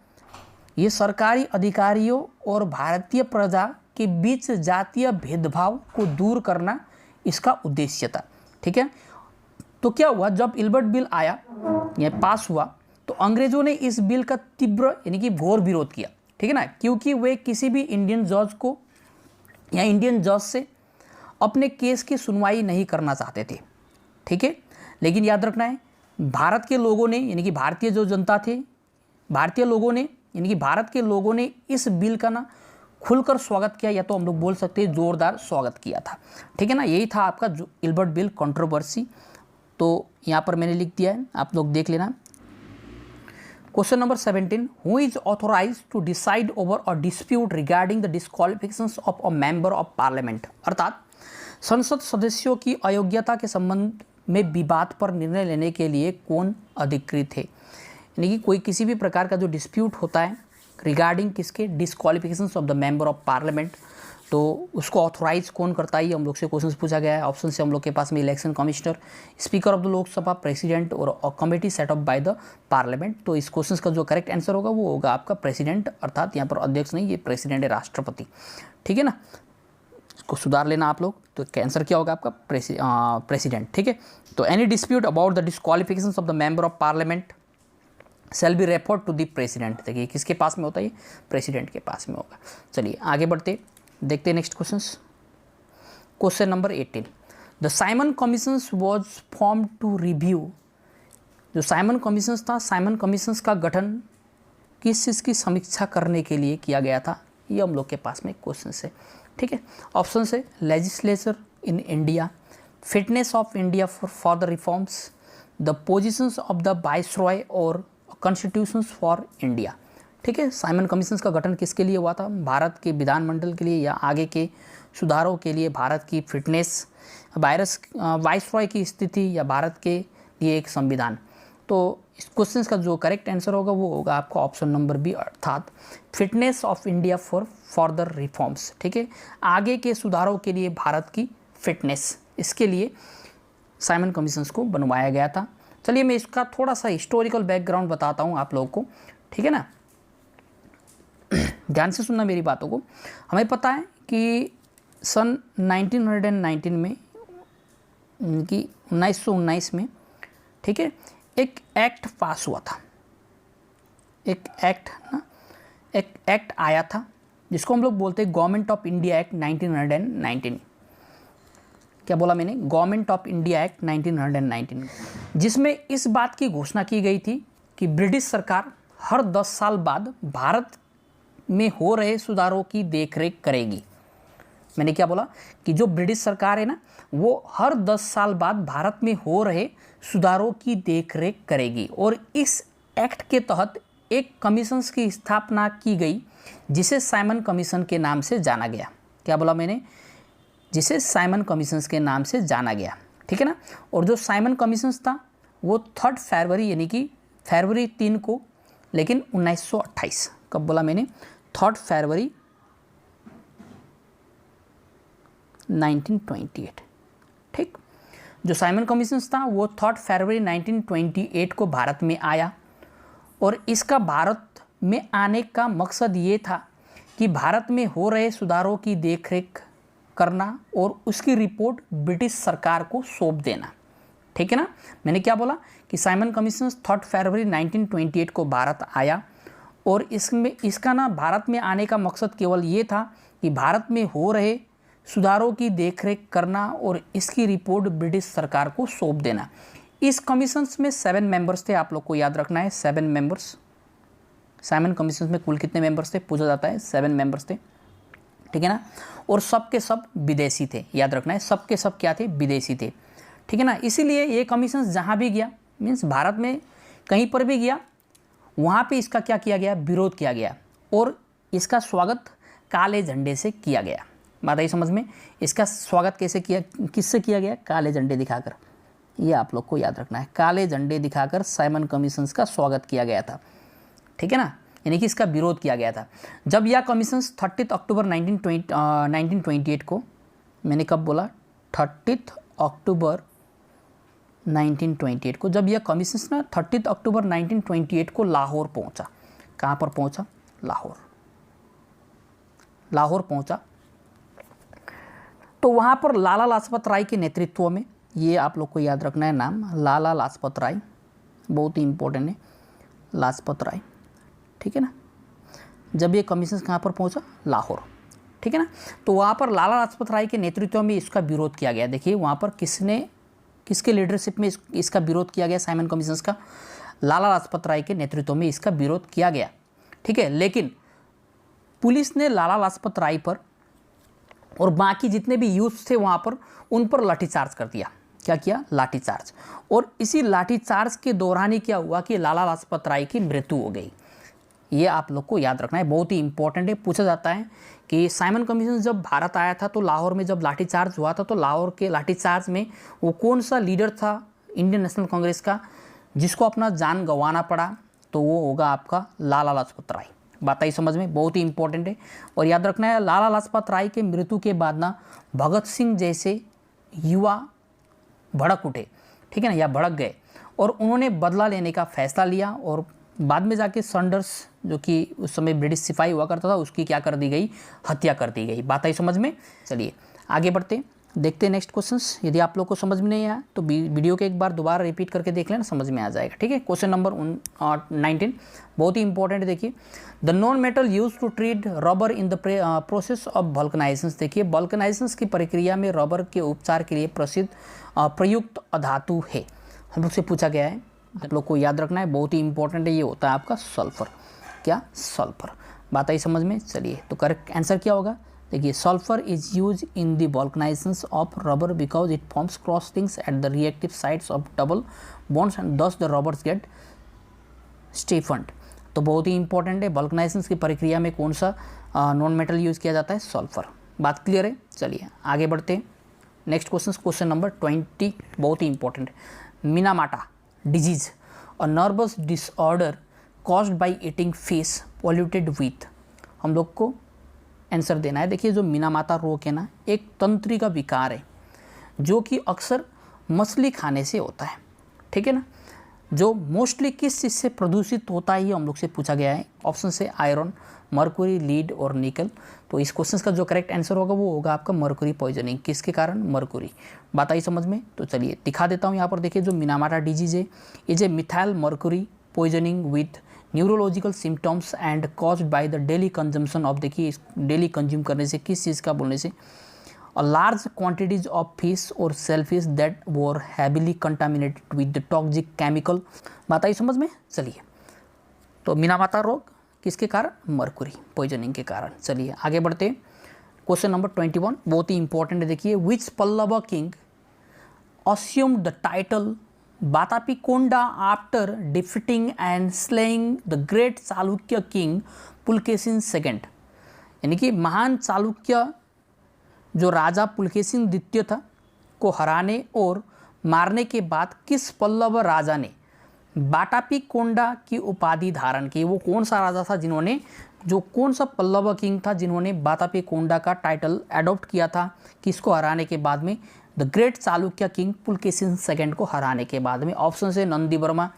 ये सरकारी अधिकारियों और भारतीय प्रजा के बीच जातीय भेदभाव को दूर करना इसका उद्देश्य था, ठीक है। तो क्या हुआ, जब इल्बर्ट बिल आया, यह पास हुआ, तो अंग्रेजों ने इस बिल का तीव्र यानी कि घोर विरोध किया, ठीक है ना, क्योंकि वे किसी भी इंडियन जज को या इंडियन जज से अपने केस की सुनवाई नहीं करना चाहते थे, ठीक है। लेकिन याद रखना है, भारत के लोगों ने यानी कि भारतीय जो जनता थे, भारतीय लोगों ने यानी कि भारत के लोगों ने इस बिल का ना खुलकर स्वागत किया, या तो हम लोग बोल सकते हैं जोरदार स्वागत किया था, ठीक है ना। यही था आपका जो इल्बर्ट बिल कंट्रोवर्सी। तो यहाँ पर मैंने लिख दिया है, आप लोग देख लेना। Question number 17, who is authorise to decide over a dispute regarding the disqualifications of a member of parliament. अर्थात संसद सदस्यों की अयोग्यता के संबंध में विवाद पर निर्णय लेने के लिए कौन अधिकृत है? यानी कि कोई किसी भी प्रकार का जो डिस्प्यूट होता है रिगार्डिंग किसके disqualifications of the member of parliament, तो उसको ऑथोराइज कौन करता है, ये हम लोग से क्वेश्चन पूछा गया है। ऑप्शन से हम लोग के पास में election commissioner, speaker of the Lok Sabha, president और committee set up by the parliament. तो इस क्वेश्चन का जो करेक्ट आंसर होगा वो होगा आपका प्रेसिडेंट, अर्थात यहाँ पर अध्यक्ष नहीं, ये प्रेसिडेंट है, राष्ट्रपति। ठीक है ना, इसको सुधार लेना आप लोग। तो आंसर क्या होगा आपका प्रेसिडेंट। ठीक है, तो any dispute about the disqualifications of the member of parliament shall be referred to the president. देखिए किसके पास में होता है, ये प्रेसिडेंट के पास में होगा। चलिए आगे बढ़ते, देखते हैं next questions. Question number 18, the Simon commissions was form to review. जो साइमन कमीशंस था, साइमन कमीशंस का गठन किस चीज़ की समीक्षा करने के लिए किया गया था, ये हम लोग के पास में क्वेश्चन है। ठीक है, ऑप्शन से legislature in India, fitness of India for the reforms, the positions of the viceroy और कॉन्स्टिट्यूशंस फॉर इंडिया। ठीक है, साइमन कमीशंस का गठन किसके लिए हुआ था, भारत के विधानमंडल के लिए या आगे के सुधारों के लिए, भारत की फिटनेस, वाइसरॉय की स्थिति या भारत के लिए एक संविधान। तो इस क्वेश्चन का जो करेक्ट आंसर होगा वो होगा आपका ऑप्शन नंबर बी, अर्थात fitness of India for further reforms. ठीक है, आगे के सुधारों के लिए भारत की फिटनेस, इसके लिए साइमन कमीशंस को बनवाया गया था। चलिए मैं इसका थोड़ा सा हिस्टोरिकल बैकग्राउंड बताता हूँ आप लोगों को। ठीक है ना, ध्यान से सुनना मेरी बातों को। हमें पता है कि सन 1919 में, कि 1919 में, ठीक है, एक एक्ट पास हुआ था, एक एक्ट आया था जिसको हम लोग बोलते हैं गवर्नमेंट ऑफ इंडिया एक्ट 1919। क्या बोला मैंने, गवर्नमेंट ऑफ इंडिया एक्ट 1919, जिसमें इस बात की घोषणा की गई थी कि ब्रिटिश सरकार हर 10 साल बाद भारत में हो रहे सुधारों की देखरेख करेगी। मैंने क्या बोला कि जो ब्रिटिश सरकार है ना, वो हर 10 साल बाद भारत में हो रहे सुधारों की देखरेख करेगी। और इस एक्ट के तहत एक कमीशन की स्थापना की गई जिसे साइमन कमीशन के नाम से जाना गया। क्या बोला मैंने, जिसे साइमन कमीशंस के नाम से जाना गया। ठीक है ना, और जो साइमन कमीशंस था वो 3 फरवरी, यानी कि फरवरी 3 को, लेकिन 1928, कब बोला मैंने, 3 फरवरी 1928। ठीक, जो साइमन कमीशंस था वो 3 फरवरी 1928 को भारत में आया, और इसका भारत में आने का मकसद ये था कि भारत में हो रहे सुधारों की देखरेख करना और उसकी रिपोर्ट ब्रिटिश सरकार को सौंप देना। ठीक है ना, मैंने क्या बोला कि साइमन कमीशन 3 फरवरी 1928 को भारत आया, और इसका ना भारत में आने का मकसद केवल ये था कि भारत में हो रहे सुधारों की देखरेख करना और इसकी रिपोर्ट ब्रिटिश सरकार को सौंप देना। इस कमीशंस में 7 मेंबर्स थे, आप लोग को याद रखना है 7 मेंबर्स। साइमन कमीशंस में कुल कितने मेंबर्स थे, पूछा जाता है, 7 मेंबर्स थे। ठीक है ना, और सब के सब विदेशी थे, याद रखना है, सब के सब क्या थे, विदेशी थे। ठीक है ना, इसीलिए ये कमीशन जहाँ भी गया, मीन्स भारत में कहीं पर भी गया, वहाँ पे इसका क्या किया गया, विरोध किया गया, और इसका स्वागत काले झंडे से किया गया। बात आई समझ में, इसका स्वागत कैसे किया, किससे किया गया, काले झंडे दिखाकर। ये आप लोग को याद रखना है, काले झंडे दिखाकर साइमन कमीशंस का स्वागत किया गया था। ठीक है ना, यानी कि इसका विरोध किया गया था। जब यह कमीशन 30 अक्टूबर 1928 को, मैंने कब बोला, 30 अक्टूबर 1928 को, जब यह कमीशन ना 30 अक्टूबर 1928 को लाहौर पहुंचा। कहाँ पर पहुंचा, लाहौर पहुंचा। तो वहाँ पर लाला लाजपत राय के नेतृत्व में, ये आप लोग को याद रखना है नाम, लाला लाजपत राय, बहुत ही इंपॉर्टेंट है, लाजपत राय। ठीक है ना, जब ये कमीशन कहाँ पर पहुँचा, लाहौर। ठीक है ना, तो वहाँ पर लाला लाजपत राय के नेतृत्व में इसका विरोध किया गया। देखिए वहाँ पर किसके लीडरशिप में इसका विरोध किया गया, साइमन कमीशन का, लाला लाजपत राय के नेतृत्व में इसका विरोध किया गया। ठीक है, लेकिन पुलिस ने लाला लाजपत राय पर और बाकी जितने भी यूथ थे वहाँ पर, उन पर लाठीचार्ज कर दिया। क्या किया, लाठीचार्ज। और इसी लाठीचार्ज के दौरान ही क्या हुआ कि लाला लाजपत राय की मृत्यु हो गई। ये आप लोग को याद रखना है, बहुत ही इंपॉर्टेंट है। पूछा जाता है कि साइमन कमीशन जब भारत आया था तो लाहौर में जब लाठीचार्ज हुआ था तो लाहौर के लाठीचार्ज में वो कौन सा लीडर था इंडियन नेशनल कांग्रेस का जिसको अपना जान गंवाना पड़ा, तो वो होगा आपका लाला लाजपत राय। बात आई समझ में, बहुत ही इंपॉर्टेंट है। और याद रखना है लाला लाजपत राय के मृत्यु के बाद ना भगत सिंह जैसे युवा भड़क उठे, ठीक है ना, या भड़क गए और उन्होंने बदला लेने का फैसला लिया और बाद में जाके सैंडर्स जो कि उस समय ब्रिटिश सिपाही हुआ करता था उसकी क्या कर दी गई, हत्या कर दी गई। बात आई समझ में। चलिए आगे बढ़ते, देखते हैं नेक्स्ट क्वेश्चंस। यदि आप लोग को समझ में नहीं आया तो वीडियो के एक बार दोबारा रिपीट करके देख लेना, समझ में आ जाएगा, ठीक है। क्वेश्चन नंबर 19 बहुत ही इंपॉर्टेंट है। देखिए the non metal use to treat rubber in the process of vulcanization. देखिए वल्कनाइजेशन की प्रक्रिया में रबर के उपचार के लिए प्रसिद्ध प्रयुक्त अधातु है, हम लोग से पूछा गया है, आप लोग को याद रखना है, बहुत ही इंपॉर्टेंट है। ये होता है आपका सल्फर। क्या? सल्फर। बात आई समझ में। चलिए तो करेक्ट आंसर क्या होगा, देखिए sulphur is use in the vulcanization of rubber because it forms cross links at the reactive sides of double bonds and thus the rubbers get stiffened. तो बहुत ही इंपॉर्टेंट है, वल्कनाइजेशन की प्रक्रिया में कौन सा नॉन मेटल यूज़ किया जाता है, सल्फर। बात क्लियर है। चलिए आगे बढ़ते हैं नेक्स्ट क्वेश्चन नंबर 20 बहुत ही इंपॉर्टेंट है। Minamata disease a nervous disorder caused by eating fish polluted with. हम लोग को आंसर देना है। देखिए जो मिनामाता रोग है ना एक तंत्रिका विकार है जो कि अक्सर मछली खाने से होता है, ठीक है ना, जो मोस्टली किस चीज़ से प्रदूषित होता है ये हम लोग से पूछा गया है। ऑप्शन से आयरन, मरकुरी, लीड और निकल। तो इस क्वेश्चन का जो करेक्ट आंसर होगा वो होगा आपका मरकुरी पॉइजनिंग। किसके कारण? मरकुरी। बात आई समझ में। तो चलिए दिखा देता हूँ यहाँ पर। देखिए जो मिनामाटा डिजीज है is a methyl Mercury poisoning with neurological symptoms and caused by the daily consumption of, देखिए डेली कंज्यूम करने से, किस चीज़ का बोलने से, a large quantities of fish or shellfish that were heavily contaminated with the toxic chemical। बात आई समझ में। चलिए तो मिनामाता रोग किसके कारण? मरकुरी पॉइजनिंग के कारण। चलिए आगे बढ़ते, क्वेश्चन नंबर 21 बहुत ही इंपॉर्टेंट है। देखिए which Pallava king assumed the title Batapikonda after defeating and slaying the great Chalukya king Pulakeshin second. यानी कि महान चालुक्य जो राजा पुलकेशिन द्वितीय था को हराने और मारने के बाद किस पल्लव राजा ने बाटापीकोंडा की उपाधि धारण की? वो कौन सा राजा था जिन्होंने, जो कौन सा पल्लव किंग था जिन्होंने बाटापीकोंडा का टाइटल अडॉप्ट किया था? किसको हराने के बाद में? The great Chalukya king Pulakeshin second को हराने के बाद में। ऑप्शन से नंदी वर्मा,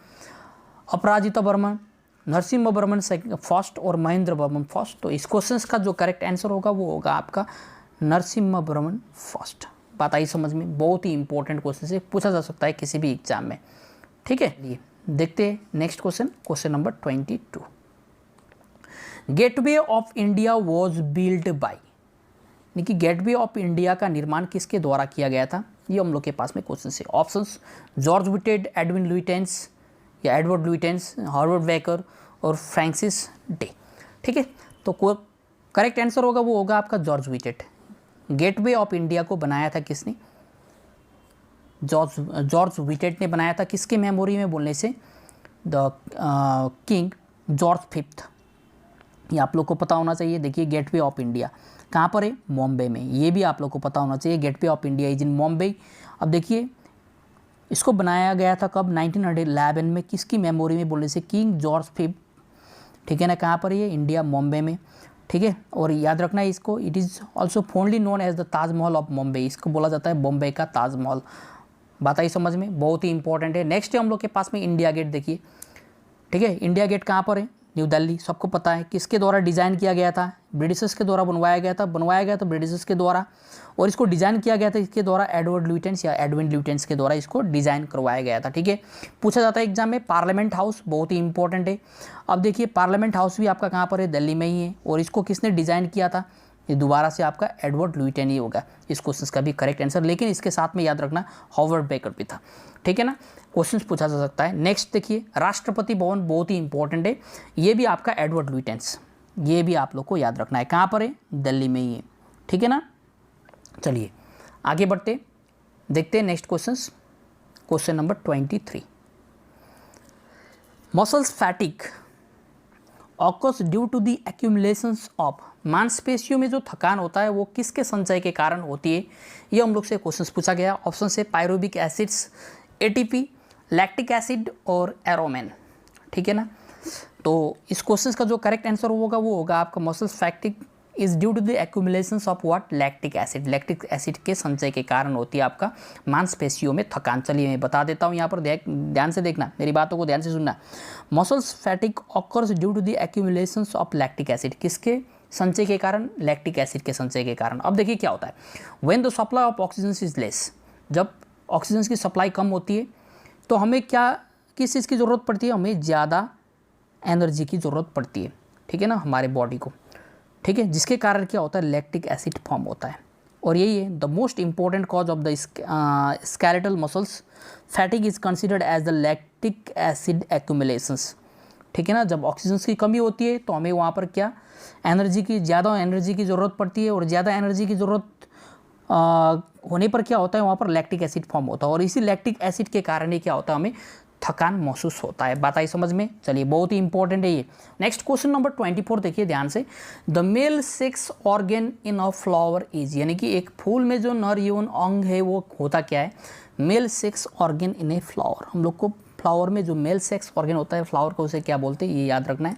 अपराजिता वर्मन, नरसिम्हा वर्मन फर्स्ट और महेंद्र वर्मन फर्स्ट। तो इस क्वेश्चन का जो करेक्ट आंसर होगा वो होगा आपका नरसिम्हा वर्मन फर्स्ट। बात आई समझ में। बहुत ही इंपॉर्टेंट क्वेश्चन से पूछा जा सकता है किसी भी एग्जाम में, ठीक है। ये देखते हैं next question number 22। Gateway of India was build by, यानी कि गेटवे ऑफ इंडिया का निर्माण किसके द्वारा किया गया था? ये हम लोग के पास में क्वेश्चन है। ऑप्शंस जॉर्ज विटेड, एडविन लुइटेंस या एडवर्ड लुइटेंस, हार्वर्ड वेकर और फ्रांसिस डे, ठीक है। तो करेक्ट आंसर होगा वो होगा आपका George witted. Gateway of India को बनाया था किसने? जॉर्ज विटेड ने बनाया था। किसके मेमोरी में बोलने से? The king George fifth. ये आप लोग को पता होना चाहिए। देखिए गेटवे ऑफ इंडिया कहाँ पर है? बॉम्बे में। ये भी आप लोग को पता होना चाहिए। Gateway of India is in Bombay. अब देखिए इसको बनाया गया था कब? 1911 में। किसकी मेमोरी में बोलने से? किंग जॉर्ज फिफ्थ, ठीक है ना। कहाँ पर ये? इंडिया, बॉम्बे में, ठीक है। और याद रखना है इसको, it is also fondly known as the Taj Mahal of Bombay. इसको बोला जाता है बॉम्बे का ताजमहल। बात आई समझ में। बहुत ही इंपॉर्टेंट है। नेक्स्ट है हम लोग के पास में इंडिया गेट। देखिए ठीक है, इंडिया गेट कहाँ पर है? न्यू दिल्ली, सबको पता है। किसके द्वारा डिज़ाइन किया गया था? ब्रिटिशर्स के द्वारा बनवाया गया था ब्रिटिशर्स के द्वारा। और इसको डिज़ाइन किया गया था इसके द्वारा एडवर्ड लुइटेंस या एडविन लुइटेंस के द्वारा इसको डिज़ाइन करवाया गया था, ठीक है। पूछा जाता है एग्जाम में। पार्लियामेंट हाउस बहुत ही इंपॉर्टेंट है। अब देखिए पार्लियामेंट हाउस भी आपका कहाँ पर है? दिल्ली में ही है। और इसको किसने डिज़ाइन किया था? ये दोबारा से आपका एडवर्ड लुइटेन ही होगा इस क्वेश्चन का भी करेक्ट आंसर। लेकिन इसके साथ में याद रखना हार्वर्ड बेकर भी था, ठीक है ना। क्वेश्चन पूछा जा सकता है। नेक्स्ट देखिए राष्ट्रपति भवन बहुत ही इंपॉर्टेंट है। ये भी आपका एडवर्ड लुइटेंस, ये भी आप लोग को याद रखना है। कहाँ पर है? दिल्ली में ही है, ठीक है ना। चलिए आगे बढ़ते, देखते हैं next question number 23। Muscles fatigue occurs due to the accumulations of, मांसपेशियों में जो थकान होता है वो किसके संचय के कारण होती है, ये हम लोग से क्वेश्चन पूछा गया। ऑप्शन से pyruvic acids, ATP, lactic acid और एरोमेन, ठीक है ना। तो इस क्वेश्चन का जो करेक्ट आंसर होगा वो होगा आपका muscles fatigue is due to the accumulations of what, lactic acid. Lactic acid के संचय के कारण होती है आपका मांसपेशियों में थकान। चलिए मैं बता देता हूँ यहाँ पर, ध्यान से देखना, मेरी बातों को ध्यान से सुनना। Muscles fatigue occurs due to the accumulations of lactic acid, किसके संचय के कारण, लैक्टिक एसिड के संचय के कारण। अब देखिए क्या होता है, when the supply of oxygen is less, जब ऑक्सीजन की सप्लाई कम होती है तो हमें क्या, किस चीज़ की ज़रूरत पड़ती है, हमें ज़्यादा एनर्जी की ज़रूरत पड़ती है, ठीक है ना, हमारे बॉडी को, ठीक है, जिसके कारण क्या होता है, लैक्टिक एसिड फॉर्म होता है। और यही है the most important cause of the skeletal muscles fatigue is considered as the lactic acid accumulations, ठीक है ना। जब ऑक्सीजन की कमी होती है तो हमें वहाँ पर क्या, एनर्जी की, ज़्यादा एनर्जी की ज़रूरत पड़ती है, और ज़्यादा एनर्जी की ज़रूरत होने पर क्या होता है, वहाँ पर लैक्टिक एसिड फॉर्म होता है, और इसी लैक्टिक एसिड के कारण ही क्या होता है, हमें थकान महसूस होता है। बात आई समझ में। चलिए बहुत ही इंपॉर्टेंट है ये। नेक्स्ट क्वेश्चन नंबर 24 देखिए ध्यान से, the male sex organ in a flower is, यानी कि एक फूल में जो नर यौन अंग है वो होता क्या है, mail sex organ in a flower. हम लोग को फ्लावर में जो मेल सेक्स ऑर्गन होता है फ्लावर को, उसे क्या बोलते हैं, ये याद रखना है।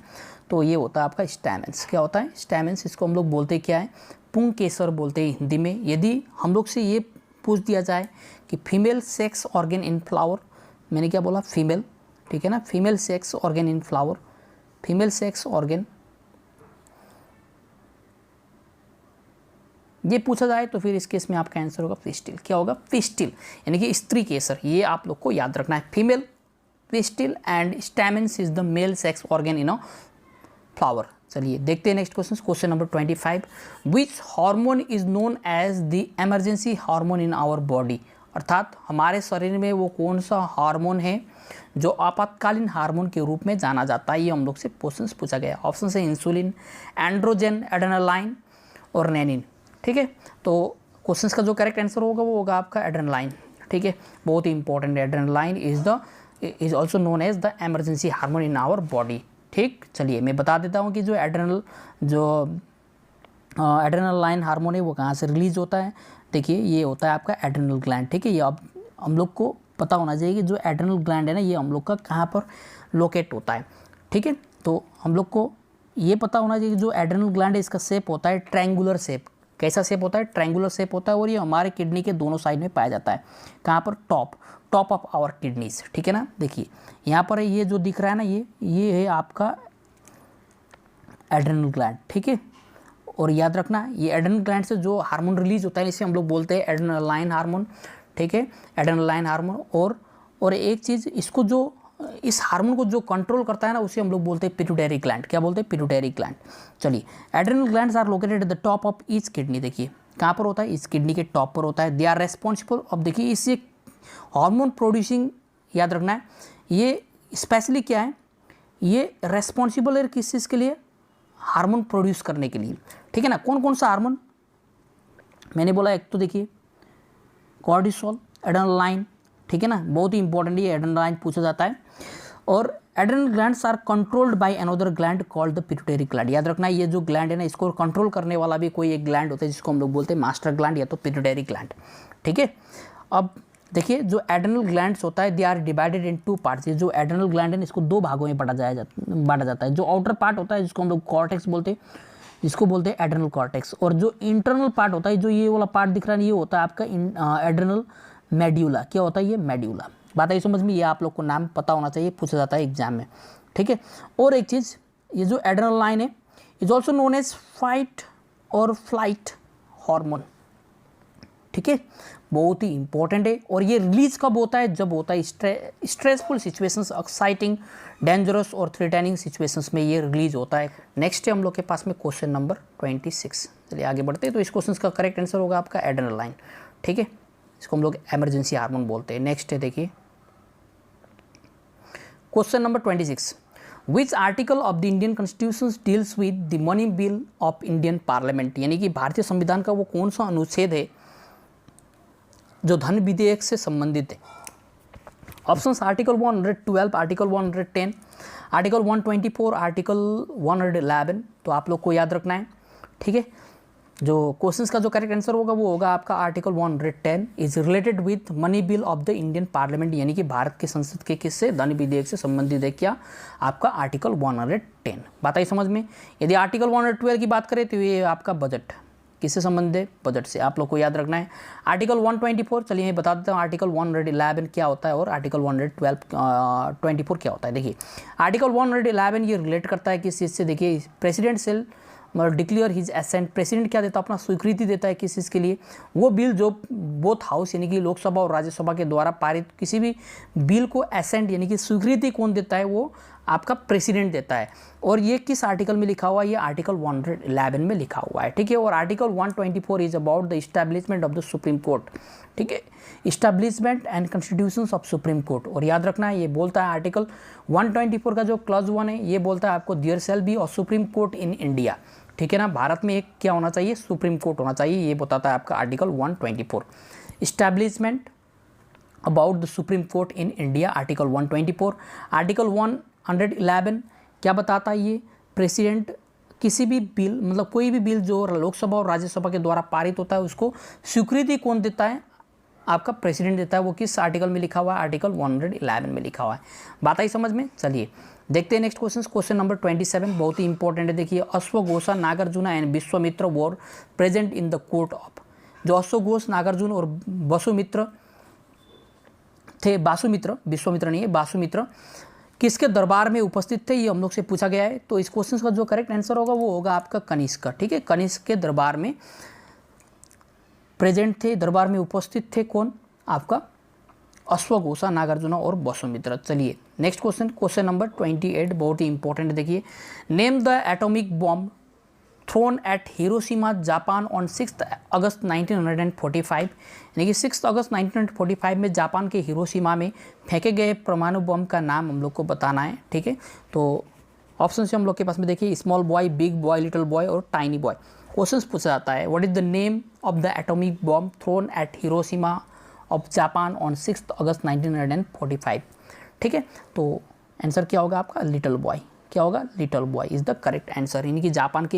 तो ये होता है आपका स्टैमेंस। क्या होता है, स्टैमेंस। इसको हम लोग बोलते क्या है, पुंकेसर बोलते हैं हिंदी में। यदि हम लोग से ये पूछ दिया जाए कि फीमेल सेक्स ऑर्गन इन फ्लावर, मैंने क्या बोला, फीमेल, ठीक है ना, फीमेल सेक्स ऑर्गन इन फ्लावर, फीमेल सेक्स ऑर्गन ये पूछा जाए तो फिर इस केस में आपका आंसर होगा पिस्टिल। क्या होगा, पिस्टिल, यानी कि स्त्री केसर। ये आप लोग को याद रखना है, female pistil and stamens is the male sex organ in a flower. चलिए देखते हैं next question, question number 25, which hormone is known as the emergency hormone in our body, अर्थात हमारे शरीर में वो कौन सा हार्मोन है जो आपातकालीन हार्मोन के रूप में जाना जाता है। ये हम लोग से क्वेश्चन पूछा गया। ऑप्शन है इंसुलिन, एंड्रोजन, एड्रेनालाइन और रेनिन, ठीक है। तो क्वेश्चन का जो करेक्ट आंसर होगा वो होगा आपका एड्रेनालाइन, ठीक है, बहुत ही इंपॉर्टेंट है। Adrenaline is also known as the emergency hormone in our body, ठीक। चलिए मैं बता देता हूँ कि जो एड्रेनालाइन हार्मोन है वो कहाँ से रिलीज होता है। देखिए ये होता है आपका एड्रेनल ग्लैंड, ठीक है। ये अब हम लोग को पता होना चाहिए कि जो एड्रेनल ग्लैंड है ना, ये हम लोग का कहाँ पर लोकेट होता है, ठीक है। तो हम लोग को ये पता होना चाहिए कि जो एड्रेनल ग्लैंड है इसका शेप होता है ट्रायंगुलर शेप। कैसा शेप होता है, ट्रायंगुलर शेप होता है, और ये हमारे किडनी के दोनों साइड में पाया जाता है। कहाँ पर, टॉप ऑफ आवर किडनीज, ठीक है ना। देखिए यहाँ पर ये जो दिख रहा है ना, ये है आपका एड्रेनल ग्लैंड, ठीक है। और याद रखना ये एड्रेनल ग्लैंड से जो हार्मोन रिलीज होता है इसे हम लोग बोलते हैं एड्रेनालाइन हार्मोन, ठीक है, एड्रेनालाइन हार्मोन। और एक चीज़, इसको जो इस हार्मोन को जो कंट्रोल करता है ना, उसे हम लोग बोलते हैं पिट्यूटरी ग्लैंड। क्या बोलते हैं, पिट्यूटरी ग्लैंड। चलिए adrenal glands are located at the top of each kidney. देखिए कहाँ पर होता है, इस किडनी के टॉप पर होता है। They are responsible. अब देखिए इससे हार्मोन प्रोड्यूसिंग, याद रखना है, ये स्पेशली क्या है, ये रेस्पॉन्सिबल है किस चीज़ के लिए, हार्मोन प्रोड्यूस करने के लिए, ठीक है ना। कौन कौन सा हार्मोन मैंने बोला, एक तो देखिए कॉर्टिसोल, एड्रेनालाइन, ठीक है ना, बहुत ही इंपॉर्टेंट ये एड्रेनालाइन पूछा जाता है। और adrenal glands are controlled by another gland called the pituitary gland. याद रखना ये जो ग्लैंड है ना, इसको कंट्रोल करने वाला भी कोई एक ग्लैंड होता है जिसको हम लोग बोलते हैं मास्टर ग्लैंड या तो पिट्यूटरी ग्लैंड, ठीक है। अब देखिए जो एड्रेनल ग्लैंड्स होता है they are divided in 2 parts. ये जो एड्रेनल ग्लैंड है इसको 2 भागों में बांटा जाता है। जो आउटर पार्ट होता है जिसको हम लोग कॉर्टेक्स बोलते हैं, जिसको बोलते हैं एड्रेनल कॉर्टेक्स, और जो इंटरनल पार्ट होता है, जो ये वाला पार्ट दिख रहा है, ये होता है आपका एड्रेनल मेड्यूला। क्या होता है ये, मेड्यूला। बात आई समझ में, ये आप लोग को नाम पता होना चाहिए, पूछा जाता है एग्जाम में, ठीक है। और एक चीज़, ये जो एड्रेनालाइन है is also known as fight और फ्लाइट हार्मोन, ठीक है, बहुत ही इंपॉर्टेंट है। और ये रिलीज कब होता है, जब होता है स्ट्रेसफुल सिचुएशंस, एक्साइटिंग, डेंजरस और थ्रेटनिंग सिचुएशंस में ये रिलीज होता है। नेक्स्ट है हम लोग के पास में क्वेश्चन नंबर 26। चलिए आगे बढ़ते हैं। तो इस क्वेश्चन का करेक्ट आंसर होगा आपका एड्रेनालाइन, ठीक है, इसको हम लोग इमरजेंसी हार्मोन बोलते हैं। नेक्स्ट है देखिए question number 26, which article of the Indian constitution deals with the money bill of Indian parliament, यानी कि भारतीय संविधान का वो कौन सा अनुच्छेद है जो धन विधेयक से संबंधित है। Options article 112, article 110, article 124, article 111, तो आप लोग को याद रखना है, ठीक है। जो क्वेश्चंस का जो करेक्ट आंसर होगा वो होगा आपका article 110 is related with money bill of the Indian parliament, यानी कि भारत के संसद के किससे, धन विधेयक से संबंधित है क्या आपका आर्टिकल 110। बात आई समझ में। यदि आर्टिकल 112 की बात करें तो ये आपका बजट, किससे संबंधित है, बजट से, आप लोग को याद रखना है। आर्टिकल 124, चलिए मैं बता देता हूँ आर्टिकल 111 क्या होता है और आर्टिकल 124 क्या होता है। देखिए आर्टिकल 111 ये रिलेट करता है किस चीज़ से, देखिए president shall declare his assent, president क्या देता है, अपना स्वीकृति देता है किस चीज़ के लिए, वो बिल जो बोथ हाउस यानी कि लोकसभा और राज्यसभा के द्वारा पारित किसी भी बिल को एसेंट यानी कि स्वीकृति कौन देता है, वो आपका प्रेसिडेंट देता है। और ये किस आर्टिकल में लिखा हुआ है, ये आर्टिकल 111 में लिखा हुआ है, ठीक है। और article 124 is about the establishment of the supreme court, ठीक है, establishment and constitutions of supreme court. और याद रखना है ये बोलता है आर्टिकल 124 का जो क्लॉज 1 है ये बोलता है आपको there shall be a supreme court in India, ठीक है ना, भारत में एक क्या होना चाहिए, सुप्रीम कोर्ट होना चाहिए, ये बताता है आपका article 124। Establishment about the supreme court in India, article 124। Article 111 क्या बताता है, ये प्रेसिडेंट किसी भी बिल मतलब कोई भी बिल जो लोकसभा और राज्यसभा के द्वारा पारित होता है उसको स्वीकृति कौन देता है, आपका प्रेसिडेंट देता है। वो किस आर्टिकल में लिखा हुआ है, आर्टिकल 111 में लिखा हुआ है। बात आई समझ में। चलिए देखते हैं नेक्स्ट क्वेश्चन, क्वेश्चन नंबर 27 बहुत ही इंपॉर्टेंट है। देखिए अश्वघोषा, Nagarjuna and Vishvamitra were present in the court of, जो अश्वघोष, नागार्जुन और वसुमित्र थे, वासुमित्र, विश्वामित्र नहीं है, वासुमित्र किसके दरबार में उपस्थित थे, ये हम लोग से पूछा गया है। तो इस क्वेश्चन का जो करेक्ट आंसर होगा वो होगा आपका कनिष्क, ठीक है। कनिष्क के दरबार में प्रेजेंट थे, दरबार में उपस्थित थे कौन, आपका अश्वघोषा, नागार्जुन और वसुमित्र। चलिए नेक्स्ट क्वेश्चन, क्वेश्चन नंबर 28 बहुत ही इंपॉर्टेंट है। देखिए name the atomic bomb thrown at Hiroshima Japan on 6 August 1945, यानी कि 6 अगस्त 1945 में जापान के हिरोशिमा में फेंके गए परमाणु बम का नाम हम लोग को बताना है, ठीक है। तो ऑप्शन से हम लोग के पास में देखिए small boy, big boy, little boy और टाइनी बॉय। क्वेश्चन पूछा जाता है what is the name of the atomic bomb thrown at Hiroshima of Japan on 6 August 1945, ठीक है। तो आंसर क्या होगा आपका, लिटिल बॉय, क्या होगा, little boy is the correct answer. यानी कि जापान के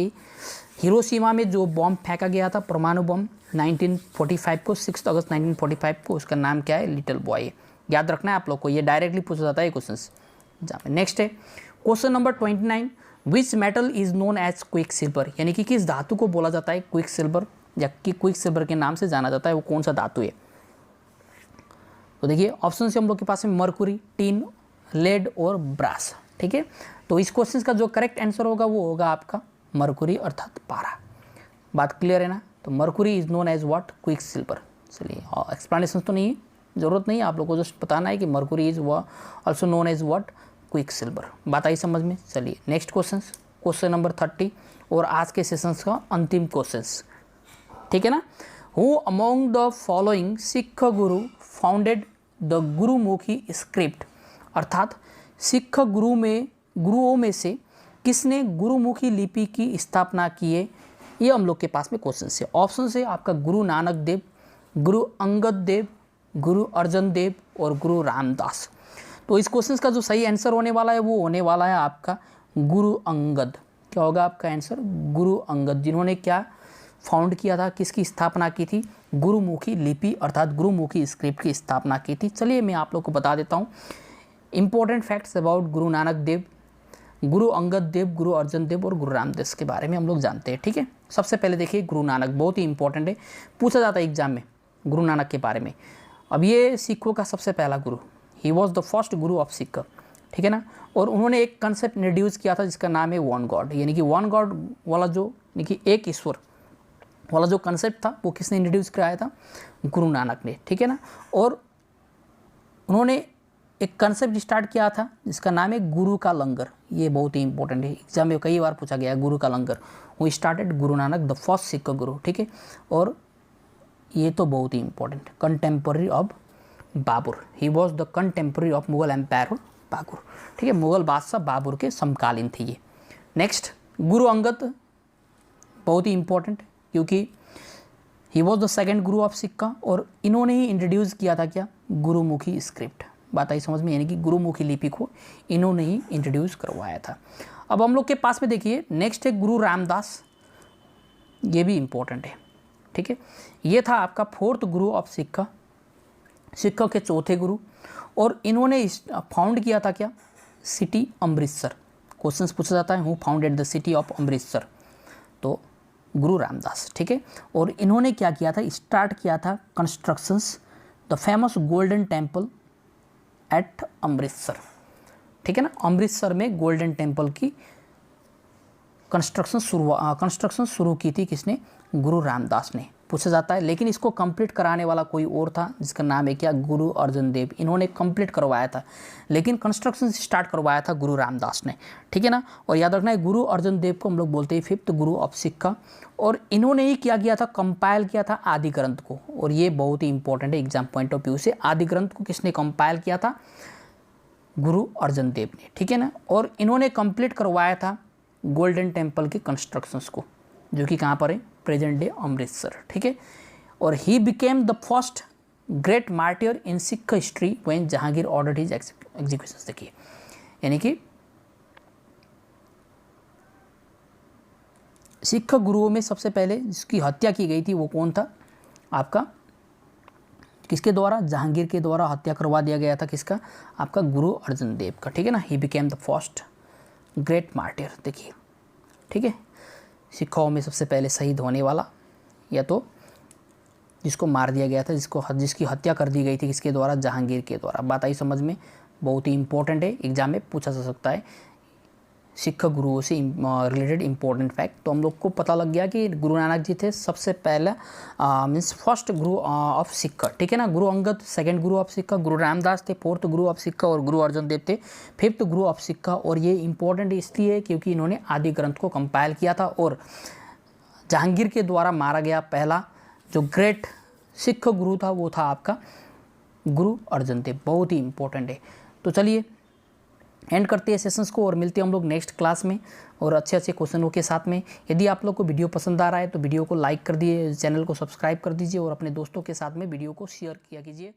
हिरोशिमा में जो बॉम्ब फेंका गया था परमाणु बम 1945 को, 6 अगस्त 1945 को, उसका नाम क्या है, लिटिल बॉय। याद रखना है आप लोग को, ये डायरेक्टली पूछा जाता है क्वेश्चन। नेक्स्ट है question number 29, which metal is known as quick silver, यानी कि किस धातु को बोला जाता है क्विक सिल्वर, या कि क्विक सिल्वर के नाम से जाना जाता है, वो कौन सा धातु है। तो देखिए ऑप्शन से हम लोग के पास में मरकुरी, टिन, लेड और ब्रास, ठीक है। तो इस क्वेश्चन का जो करेक्ट आंसर होगा वो होगा आपका मरकुरी अर्थात पारा। बात क्लियर है ना। तो mercury is known as what, quick silver. चलिए एक्सप्लेनेशन तो नहीं है, जरूरत नहीं है, आप लोग को जस्ट बताना है कि mercury is also known as what, quick silver. बात आई समझ में। चलिए नेक्स्ट क्वेश्चन, क्वेश्चन नंबर 30 और आज के सेशंस का अंतिम क्वेश्चन, ठीक है ना। Who among the following Sikh Guru founded the Gurmukhi script, अर्थात सिख गुरुओं में से किसने गुरुमुखी लिपि की स्थापना की है, ये हम लोग के पास में क्वेश्चन है। ऑप्शन से आपका गुरु नानक देव, गुरु अंगद देव, गुरु अर्जन देव और गुरु रामदास। तो इस क्वेश्चन का जो सही आंसर होने वाला है वो होने वाला है आपका गुरु अंगद। क्या होगा आपका आंसर, गुरु अंगद, जिन्होंने क्या फाउंड किया था, किसकी स्थापना की थी, गुरुमुखी लिपि अर्थात गुरुमुखी स्क्रिप्ट की स्थापना की थी। चलिए मैं आप लोग को बता देता हूँ important facts about Guru Nanak Dev, Guru Angad Dev, Guru Arjan Dev और गुरु रामदास के बारे में हम लोग जानते हैं, ठीक है। सबसे पहले देखिए गुरु नानक, बहुत ही इंपॉर्टेंट है, पूछा जाता है एग्जाम में गुरु नानक के बारे में। अब ये सिखों का सबसे पहला गुरु, ही was the first Guru of Sikh, ठीक है ना। और उन्होंने एक कंसेप्ट इंट्रोड्यूस किया था जिसका नाम है वन गॉड, यानी कि वन गॉड वाला जो, यानी कि एक ईश्वर वाला जो कंसेप्ट था वो किसने इंट्रोड्यूस कराया था, गुरु नानक ने, ठीक है ना। और उन्होंने एक कंसेप्ट स्टार्ट किया था जिसका नाम है गुरु का लंगर, ये बहुत ही इंपॉर्टेंट है, एग्जाम में कई बार पूछा गया है गुरु का लंगर। वो started Guru Nanak the first Sikh गुरु, ठीक है। और ये तो बहुत ही important, contemporary of Babar, he was the contemporary of Mughal empire Babar, ठीक है, मुगल बादशाह बाबर के समकालीन थे ये। नेक्स्ट गुरु अंगद, बहुत ही इंपॉर्टेंट क्योंकि ही was the second Guru of सिक्का और इन्होंने ही इंट्रोड्यूस किया था क्या, गुरुमुखी स्क्रिप्ट। बात आई समझ में, यानी कि गुरुमुखी लिपि को इन्होंने ही इंट्रोड्यूस करवाया था। अब हम लोग के पास में देखिए नेक्स्ट है गुरु रामदास, ये भी इम्पोर्टेंट है, ठीक है। ये था आपका 4th गुरु ऑफ सिक्का, सिक्खों के 4थे गुरु, और इन्होंने फाउंड किया था क्या, सिटी अमृतसर। क्वेश्चंस पूछा जाता है who founded the city of Amritsar, तो गुरु रामदास, ठीक है। और इन्होंने क्या किया था, स्टार्ट किया था constructions the famous golden temple at Amritsar, ठीक है ना। अमृतसर में गोल्डन टेम्पल की कंस्ट्रक्शन शुरू की थी किसने, गुरु रामदास ने, पूछा जाता है। लेकिन इसको कंप्लीट कराने वाला कोई और था जिसका नाम है क्या, गुरु अर्जन देव। इन्होंने कंप्लीट करवाया था, लेकिन कंस्ट्रक्शन स्टार्ट करवाया था गुरु रामदास ने, ठीक है ना। और याद रखना है गुरु अर्जन देव को हम लोग बोलते हैं 5th गुरु ऑफ सिक्का, और इन्होंने ही क्या किया था, कंपाइल किया था आदि ग्रंथ को। और ये बहुत ही इंपॉर्टेंट है एग्जाम पॉइंट ऑफ व्यू से, आदि ग्रंथ को किसने कंपाइल किया था, गुरु अर्जन देव ने, ठीक है ना। और इन्होंने कंप्लीट करवाया था गोल्डन टेम्पल के कंस्ट्रक्शंस को, जो कि कहाँ पर है, प्रेजेंट डे अमृतसर, ठीक है। और he became the first great martyr in Sikh history when Jahangir ordered his execution. देखिए यानी कि सिख गुरुओं में सबसे पहले जिसकी हत्या की गई थी वो कौन था, आपका किसके द्वारा, जहांगीर के द्वारा हत्या करवा दिया गया था, किसका, आपका गुरु अर्जन देव का, ठीक है ना। He became the first great martyr, देखिए, ठीक है। सिखों में सबसे पहले शहीद होने वाला, या तो जिसको मार दिया गया था, जिसकी हत्या कर दी गई थी किसके द्वारा, जहांगीर के द्वारा। बात आई समझ में, बहुत ही इंपॉर्टेंट है, एग्जाम में पूछा जा सकता है सिख गुरुओं से रिलेटेड इंपॉर्टेंट फैक्ट। तो हम लोग को पता लग गया कि गुरु नानक जी थे सबसे पहला मीन्स फर्स्ट गुरु ऑफ सिक्का, ठीक है ना। Guru Angad 2nd Guru of सिक्का, गुरु रामदास थे 4th गुरु ऑफ सिक्का, और गुरु अर्जन देव थे 5th गुरु ऑफ सिक्का। और ये इंपॉर्टेंट इसलिए क्योंकि इन्होंने आदि ग्रंथ को कंपाइल किया था, और जहांगीर के द्वारा मारा गया पहला जो ग्रेट सिख गुरु था वो था आपका गुरु अर्जन देव, बहुत ही इंपॉर्टेंट है। तो चलिए एंड करते हैं सेशंस को, और मिलते हैं हम लोग नेक्स्ट क्लास में और अच्छे अच्छे क्वेश्चनों के साथ में। यदि आप लोग को वीडियो पसंद आ रहा है तो वीडियो को लाइक कर दिए, चैनल को सब्सक्राइब कर दीजिए, और अपने दोस्तों के साथ में वीडियो को शेयर किया कीजिए।